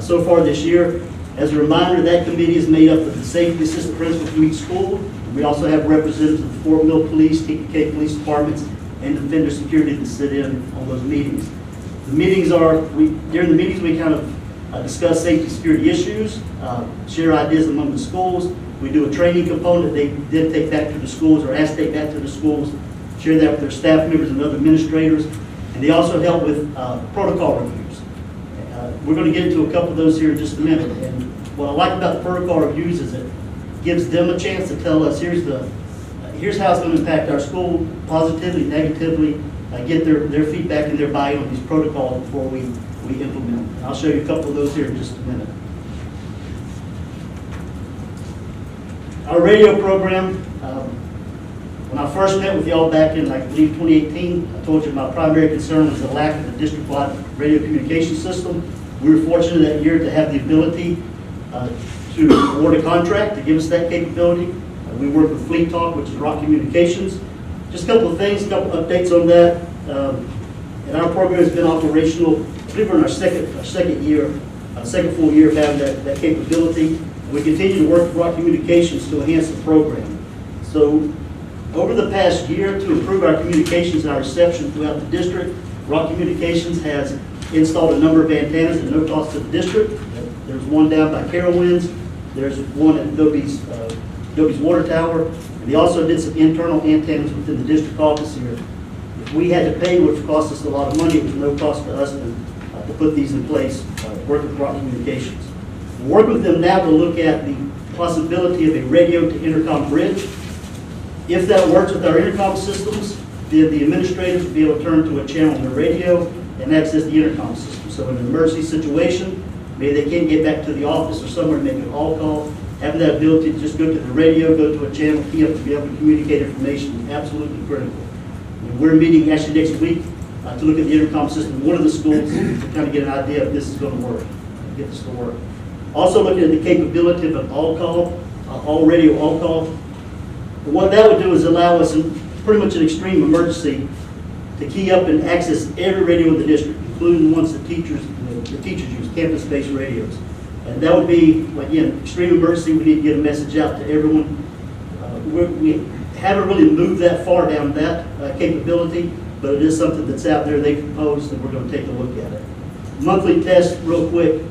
so far this year. As a reminder, that committee is made up of the safety assistant principal from each school. We also have representatives of the Fort Mill Police, TPK Police Departments, and Defender Security that sit in on those meetings. The meetings are, during the meetings we kind of discuss safety security issues, share ideas among the schools. We do a training component they then take back to the schools or ask to take back to the schools, share that with their staff members and other administrators. And they also help with protocol reviews. We're going to get into a couple of those here in just a minute. And what I like about the protocol reviews is it gives them a chance to tell us, here's how it's going to impact our school positively, negatively, get their feedback and their buy-in on these protocols before we implement them. And I'll show you a couple of those here in just a minute. Our radio program, when I first met with y'all back in, I believe, 2018, I told you my primary concern was the lack of a district-wide radio communication system. We were fortunate that year to have the ability to award a contract to give us that capability. We work with Fleet Talk, which is Rock Communications. Just a couple of things, a couple of updates on that. And our program has been operational, I believe we're in our second full year of having that capability. We continue to work with Rock Communications to enhance the program. So over the past year, to improve our communications and our reception throughout the district, Rock Communications has installed a number of antennas at no cost to the district. There's one down by Carowinds. There's one at Adobe's water tower. And they also did some internal antennas within the district office here. If we had to pay, which cost us a lot of money, it was no cost to us to put these in place, working with Rock Communications. We're working with them now to look at the possibility of a radio to intercom bridge. If that works with our intercom systems, then the administrators will be able to turn to a channel on the radio and access the intercom system. So in an emergency situation, maybe they can't get back to the office or somewhere and make an all call, having that ability to just go to the radio, go to a channel, key up to be able to communicate information is absolutely critical. And we're meeting actually next week to look at the intercom system in one of the schools to kind of get an idea if this is going to work, get this to work. Also looking at the capability of an all-call, all radio all-call. And what that would do is allow us, in pretty much an extreme emergency, to key up and access every radio in the district, including the ones that teachers use, campus-based radios. And that would be, again, extreme emergency. We need to get a message out to everyone. We haven't really moved that far down that capability, but it is something that's out there. They proposed, and we're going to take a look at it. Monthly test, real quick.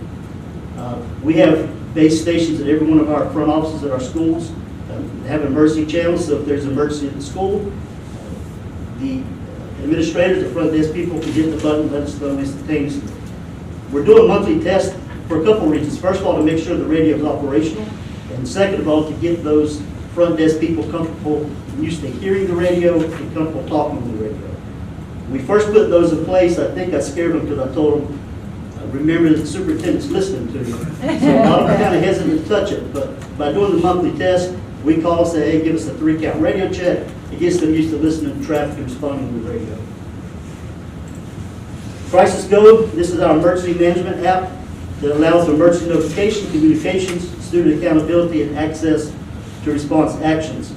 We have base stations at every one of our front offices at our schools. Have an emergency channel, so if there's an emergency at the school, the administrators, the front desk people can hit the button and let us know instantaneously. We're doing monthly tests for a couple of reasons. First of all, to make sure the radio is operational, and second of all, to get those front desk people comfortable and used to hearing the radio and comfortable talking on the radio. When we first put those in place, I think I scared them because I told them, remember that the superintendent's listening to you. So a lot of them kind of hesitant to touch it, but by doing the monthly test, we call and say, hey, give us a 3-count radio check. It gets them used to listening to traffic and responding to the radio. Crisis Go, this is our emergency management app that allows emergency notification, communications, student accountability, and access to response actions.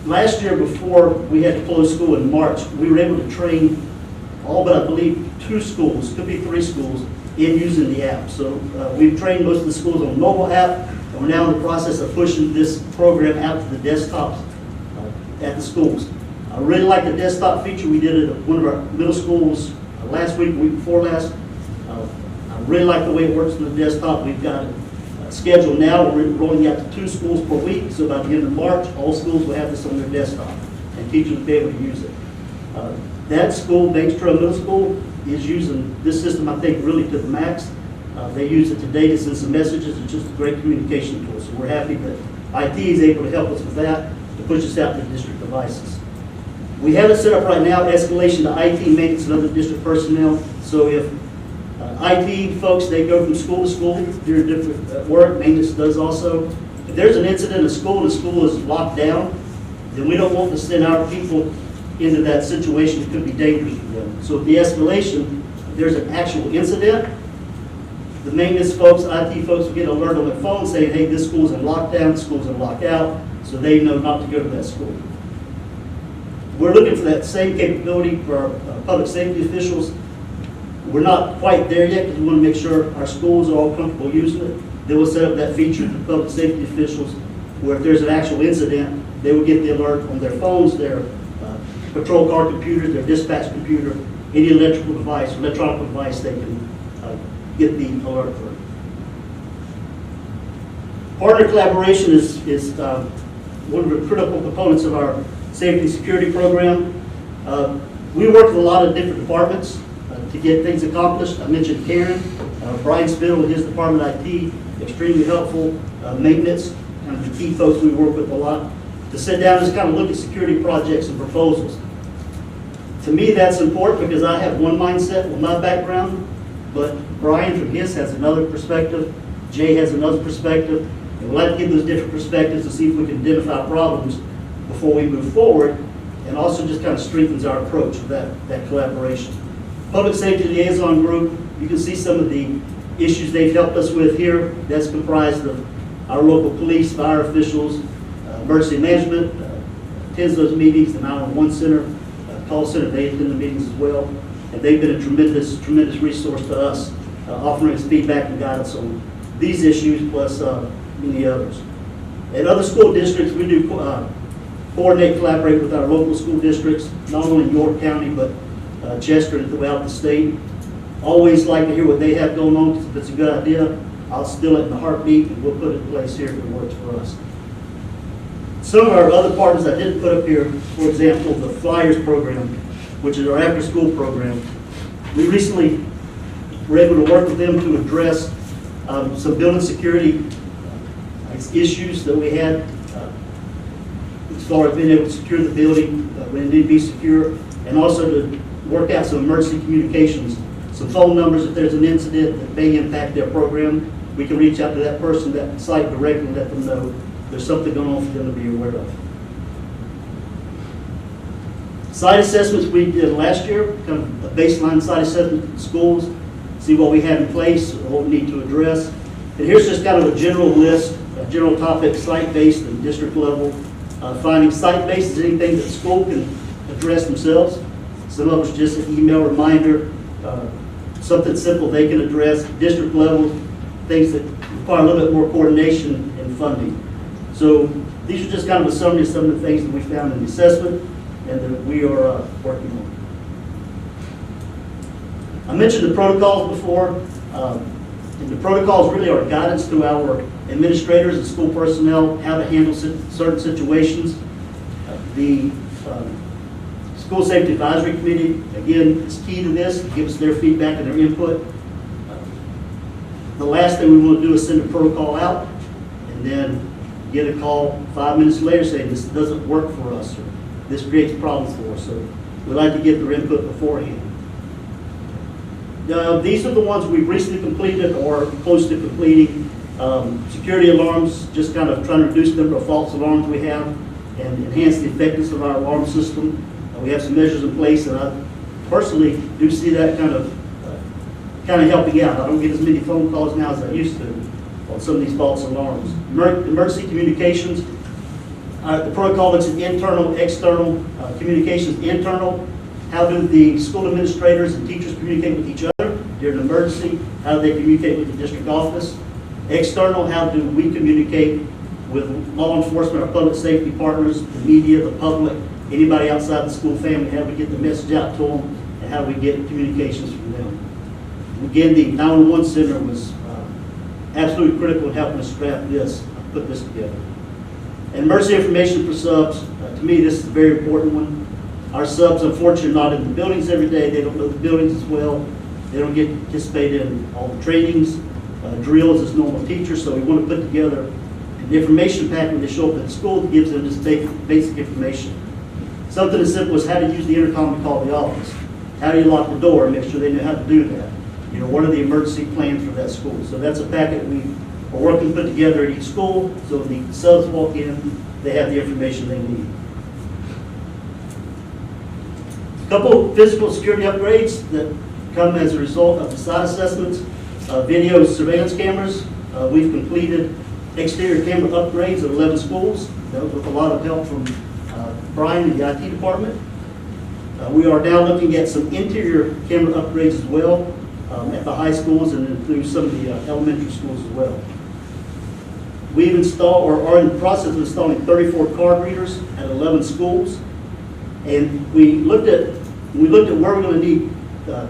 Last year, before we had to close school in March, we were able to train all but I believe 2 schools, could be 3 schools, in using the app. So we've trained most of the schools on the mobile app, and we're now in the process of pushing this program out to the desktops at the schools. I really like the desktop feature. We did it at one of our middle schools last week, the week before last. I really like the way it works on the desktop. We've got it scheduled now. We're rolling out to 2 schools per week, so by the end of March, all schools will have this on their desktop, and teachers will be able to use it. That school, Banks Trail Middle School, is using this system, I think, really to the max. They use it today to send some messages. It's just a great communication tool. So we're happy that IT is able to help us with that, to push us out to district devices. We have it set up right now, escalation to IT, maintenance, and other district personnel. So if IT folks, they go from school to school, do different work, maintenance does also. If there's an incident in school and the school is locked down, then we don't want to send our people into that situation that could be dangerous for them. So with the escalation, if there's an actual incident, the maintenance folks, IT folks will get an alert on their phone saying, hey, this school's in lockdown, this school's in lockout, so they know not to go to that school. We're looking for that same capability for our public safety officials. We're not quite there yet because we want to make sure our schools are all comfortable using it. Then we'll set up that feature for public safety officials where if there's an actual incident, they will get the alert on their phones, their patrol car computer, their dispatch computer, any electrical device, electronic device they can get the alert for. Partner collaboration is one of the critical components of our safety and security program. We work with a lot of different departments to get things accomplished. I mentioned Karen, Brian Spittle with his department IT, extremely helpful. Maintenance, kind of the key folks we work with a lot, to sit down and just kind of look at security projects and proposals. To me, that's important because I have one mindset with my background, but Brian from his has another perspective, Jay has another perspective, and we'd like to get those different perspectives to see if we can identify problems before we move forward, and also just kind of strengthens our approach with that collaboration. Public Safety Liaison Group, you can see some of the issues they've helped us with here. That's comprised of our local police, fire officials, emergency management, attends those meetings, the 911 center, call center, they attend the meetings as well. And they've been a tremendous, tremendous resource to us, offering us feedback and guidance on these issues, plus many others. At other school districts, we do coordinate, collaborate with our local school districts, not only in York County, but Chester and throughout the state. Always like to hear what they have going on, because if it's a good idea, I'll steal it in a heartbeat, and we'll put it in place here if it works for us. Some of our other partners I didn't put up here, for example, the Flyers program, which is our after-school program. We recently were able to work with them to address some building security issues that we had as far as being able to secure the building when it needed to be secure, and also to work out some emergency communications, some phone numbers if there's an incident that may impact their program. We can reach out to that person, that site directly, and let them know there's something going on for them to be aware of. Site assessments we did last year, kind of a baseline site assessment in schools, see what we have in place, or what we need to address. And here's just kind of a general list, a general topic, site-based and district level. Finding site-based is anything that the school can address themselves. Some of it's just an email reminder, something simple they can address. District level, things that require a little bit more coordination and funding. So these are just kind of a summary of some of the things that we found in the assessment and that we are working on. I mentioned the protocols before. And the protocols really are guidance to our administrators and school personnel how to handle certain situations. The School Safety Advisory Committee, again, is key to this, gives us their feedback and their input. The last thing we want to do is send a protocol out and then get a call 5 minutes later saying this doesn't work for us or this creates problems for us. So we like to get their input beforehand. These are the ones we've recently completed or close to completing. Security alarms, just kind of trying to reduce the number of false alarms we have and enhance the effectiveness of our alarm system. We have some measures in place, and I personally do see that kind of helping out. I don't get as many phone calls now as I used to on some of these false alarms. Emergency communications, the protocol looks at internal, external communications. Internal, how do the school administrators and teachers communicate with each other during an emergency? How do they communicate with the district office? External, how do we communicate with law enforcement, our public safety partners, the media, the public, anybody outside the school family? How do we get the message out to them, and how do we get communications from them? Again, the 911 center was absolutely critical in helping us draft this, put this together. And emergency information for subs, to me this is a very important one. Our subs, unfortunately, are not in the buildings every day. They don't know the buildings as well. They don't get to participate in all the trainings, drills as normal teachers, so we want to put together an information pack when they show up at the school that gives them just basic information. Something as simple as how to use the intercom to call the office. How do you lock the door and make sure they know how to do that? You know, what are the emergency plans for that school? So that's a packet we are working to put together at each school, so when the subs walk in, they have the information they need. Couple physical security upgrades that come as a result of the site assessments, video surveillance cameras. We've completed exterior camera upgrades at 11 schools, with a lot of help from Brian and the IT department. We are now looking at some interior camera upgrades as well at the high schools and through some of the elementary schools as well. We've installed, or are in the process of installing 34 card readers at 11 schools. And we looked at where we're going to need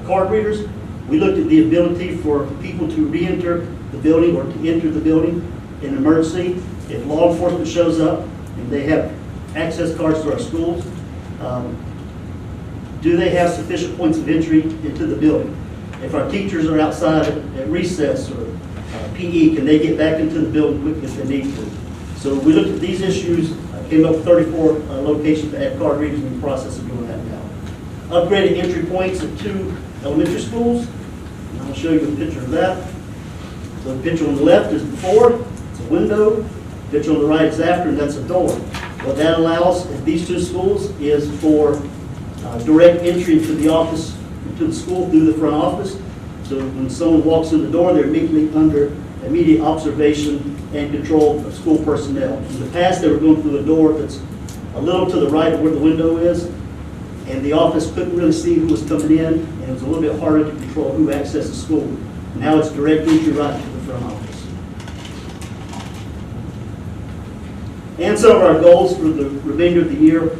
card readers. We looked at the ability for people to re-enter the building or to enter the building in an emergency. If law enforcement shows up and they have access cards to our schools, do they have sufficient points of entry into the building? If our teachers are outside at recess or PE, can they get back into the building quickly if they need to? So we looked at these issues, came up with 34 locations to add card readers, in the process of doing that now. Upgraded entry points at 2 elementary schools, and I'll show you a picture of that. So the picture on the left is before, it's a window. The picture on the right is after, and that's a door. What that allows at these 2 schools is for direct entry into the office, into the school through the front office. So when someone walks in the door, they're immediately under immediate observation and control of school personnel. In the past, they were going through a door that's a little to the right of where the window is, and the office couldn't really see who was coming in, and it was a little bit harder to control who accessed the school. Now it's direct entry right to the front office. And some of our goals for the remainder of the year,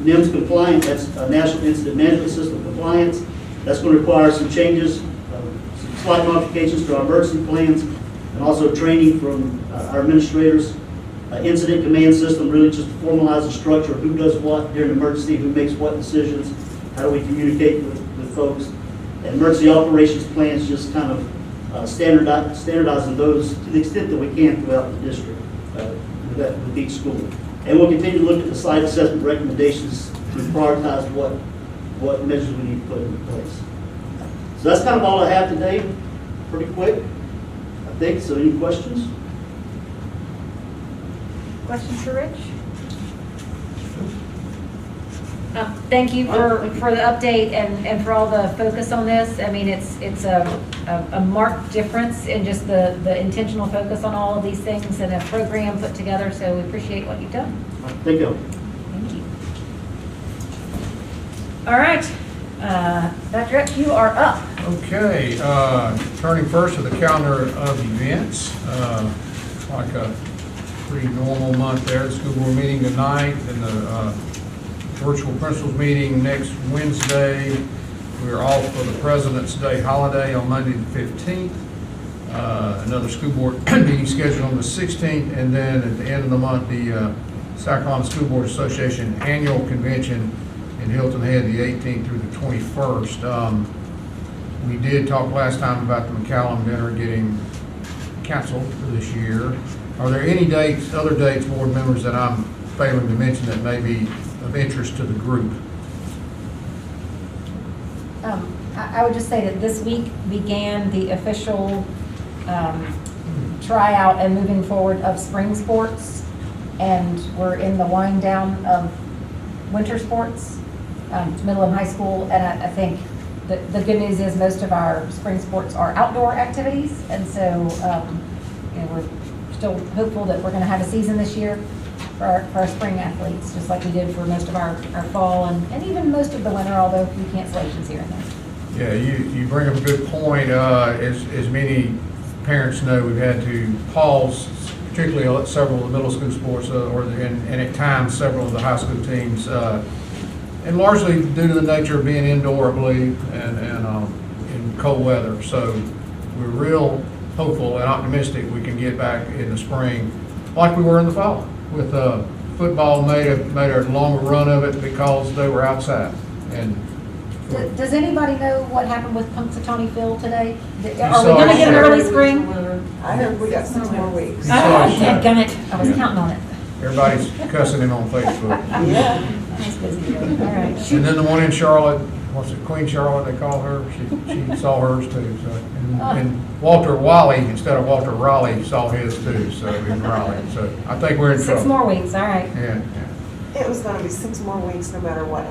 NIMS compliance, that's National Incident Management System compliance. That's going to require some changes, some slight modifications to our emergency plans, and also training from our administrators. Incident command system, really just to formalize the structure of who does what during an emergency, who makes what decisions, how do we communicate with folks. And emergency operations plans, just kind of standardizing those to the extent that we can throughout the district with each school. And we'll continue to look at the site assessment recommendations to prioritize what measures we need to put in place. So that's kind of all I have today. Pretty quick, I think. So any questions? Questions for Rich? Thank you for the update and for all the focus on this. I mean, it's a marked difference in just the intentional focus on all of these things and a program put together, so we appreciate what you've done. Thank you. Thank you. All right, Dr. Rich, you are up. Okay, turning first to the calendar of events, like a pretty normal month there. The school board meeting tonight and the virtual principals meeting next Wednesday. We're off for the President's Day holiday on Monday the 15th. Another school board meeting scheduled on the 16th, and then at the end of the month, the South Carolina School Board Association Annual Convention in Hilton Head, the 18th through the 21st. We did talk last time about the McCallum dinner getting canceled for this year. Are there any dates, other dates, board members, that I'm failing to mention that may be of interest to the group? I would just say that this week began the official tryout and moving forward of spring sports, and we're in the wind down of winter sports, middle of high school, and I think the good news is most of our spring sports are outdoor activities, and so we're still hopeful that we're going to have a season this year for our spring athletes, just like we did for most of our fall and even most of the winter, although a few cancellations here and there. Yeah, you bring up a good point. As many parents know, we've had to pause, particularly at several of the middle school sports, and at times several of the high school teams, and largely due to the nature of being indoor, I believe, and in cold weather. So we're real hopeful and optimistic we can get back in the spring like we were in the fall. With football made a longer run of it because they were outside. And does anybody know what happened with Punxsutawney Phil today? Are we saw going to it. get an early spring? I heard we got some more weeks. Dadgummit, I was counting on it. Everybody's cussing him on Facebook. Yeah. Nice busy. All right. And then the one in Charlotte, what's it, Queen Charlotte, they call her, she saw hers too. So, and Walter Wiley, instead of Walter Raleigh, saw his too, so in Raleigh. So I think we're in trouble. 6 more weeks, all right. Yeah. It was gonna be 6 more weeks, no matter what.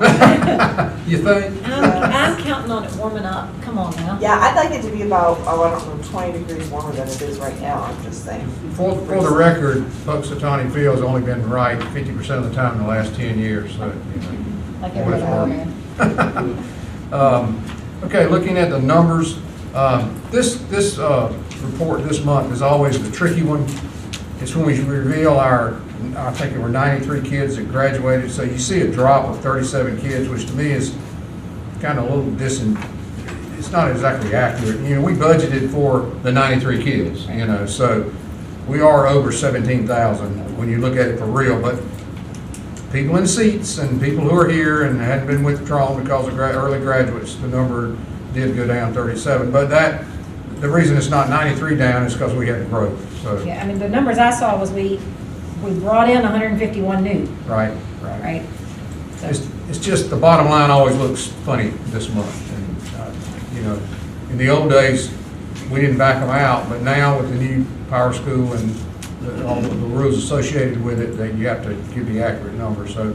You think? I'm counting on it warming up. Come on now. Yeah, I'd like it to be about, oh, I don't know, 20 degrees warmer than it is right now, I'm just saying. For the record, Punxsutawney Phil's only been right 50% of the time in the last 10 years, so, you know. Like What every is other work? man. Okay, looking at the numbers, this report this month is always the tricky one. It's when we reveal our, I think there were 93 kids that graduated, so you see a drop of 37 kids, which to me is kind of a little it's not exactly accurate. You know, we budgeted for the 93 kids, you know, so we are over 17,000 when you look at it for real, but people in seats and people who are here and hadn't been withdrawn because of early graduates, the number did go down 37. But the reason it's not 93 down is because we had growth, so. Yeah, I mean, the numbers I saw was we brought in 151 new, Right. right? So- It's just, the bottom line always looks funny this month. And, you know, in the old days, we didn't back them out, but now with the new power school and all the rules associated with it, that you have to give the accurate number, so.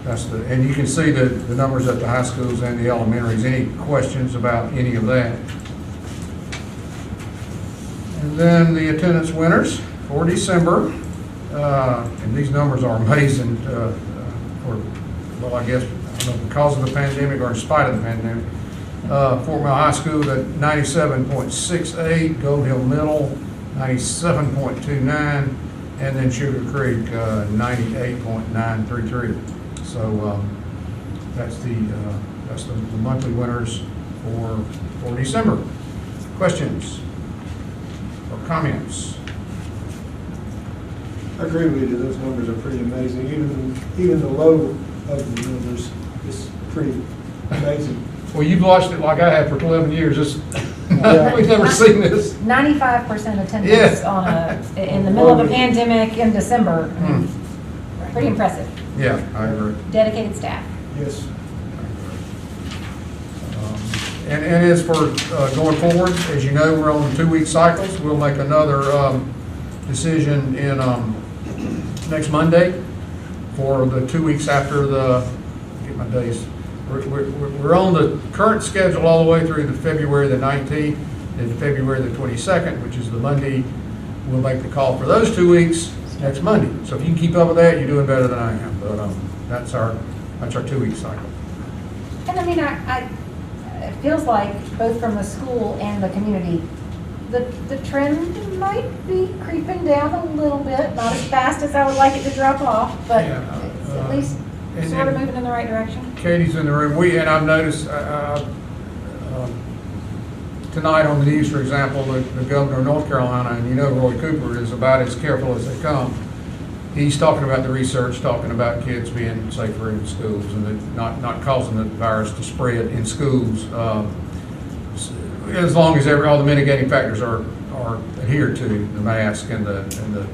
That's and you can see the numbers at the high schools and the elementaries. Any questions about any of that? And then the attendance winners for December, and these numbers are amazing well, I guess, I don't know, because of the pandemic or in spite of the pandemic. Fort Mill High School at 97.68, Gold Hill Middle 97.29, and then Sugar Creek 98.933. So that's the monthly winners for December. Questions or comments? I agree with you, those numbers are pretty amazing. Even the low of the numbers is pretty amazing. Well, you've watched it like I have for 11 years. Yeah. We've never seen this. 95% attendance in the middle of a pandemic in December. Pretty impressive. Yeah, I agree. Dedicated staff. Yes. And as for going forward, as you know, we're on 2-week cycles. We'll make another decision in next Monday for the 2 weeks after get my days. We're on the current schedule all the way through the February the 19th and February the 22nd, which is the Monday. We'll make the call for those 2 weeks next Monday. So if you can keep up with that, you're doing better than I am. But that's our 2-week cycle. And I mean, it feels like both from the school and the community, the trend might be creeping down a little bit, not as fast as I would like it to drop off, but Yeah, it's at least sort of moving in the right direction. Katie's in the room. And I've noticed tonight on the news, for example, the governor of North Carolina, and you know Roy Cooper is about as careful as they come. He's talking about the research, talking about kids being safer in schools and not causing the virus to spread in schools, as long as all the mitigating factors are adhered to, the mask and the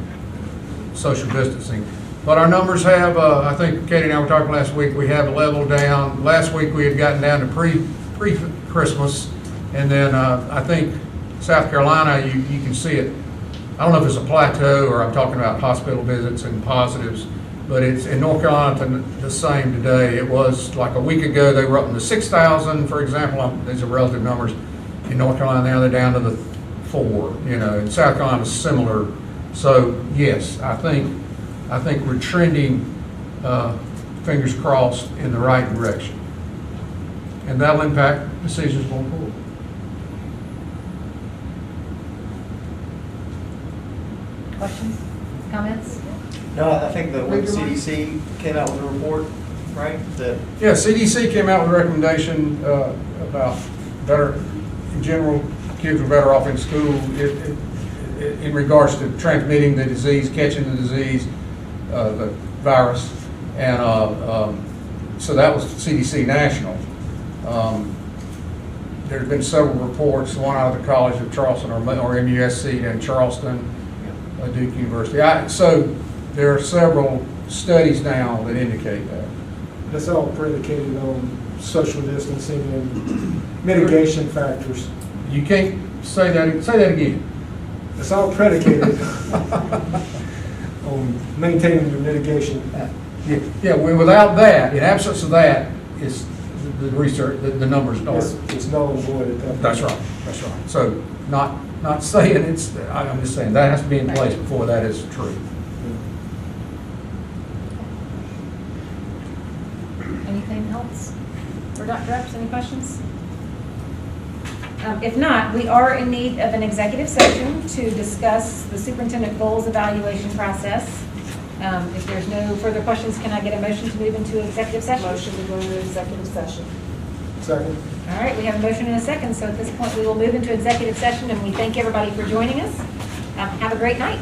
social distancing. But our numbers have, I think Katie and I were talking last week, we have leveled down. Last week we had gotten down to pre-Christmas, and then I think South Carolina, you can see it. I don't know if it's a plateau or I'm talking about hospital visits and positives, but it's in North Carolina the same today. It was like a week ago, they were up in the 6,000, for example. These are relative numbers. In North Carolina now they're down to the 4, and South Carolina's similar. So yes, I think we're trending, fingers crossed, in the right direction. And that'll impact decisions going forward. Questions, comments? No, I think the CDC came out with a report, right? Yeah, CDC came out with a recommendation about better, in general, kids were better off in school in regards to transmitting the disease, catching the disease, the virus. And so that was CDC National. There's been several reports, one out of the College of Charleston or MUSC in Charleston, Duke University. So there are several studies now that indicate that. That's all predicated on social distancing and mitigation factors. You can't say that again. It's all predicated on maintaining the mitigation. Yeah, without that, in absence of that, is the research, the numbers It's are. it's null and void at that point. That's right, that's right. So not saying it's, I'm just saying that has to be in place before that is true. Anything else for Dr. Epps? Any questions? If not, we are in need of an executive session to discuss the superintendent goals evaluation process. If there's no further questions, can I get a motion to move into executive session? Motion to go into executive session. Second. All right, we have a motion and a second, so at this point, we will move into executive session, and we thank everybody for joining us. Have a great night.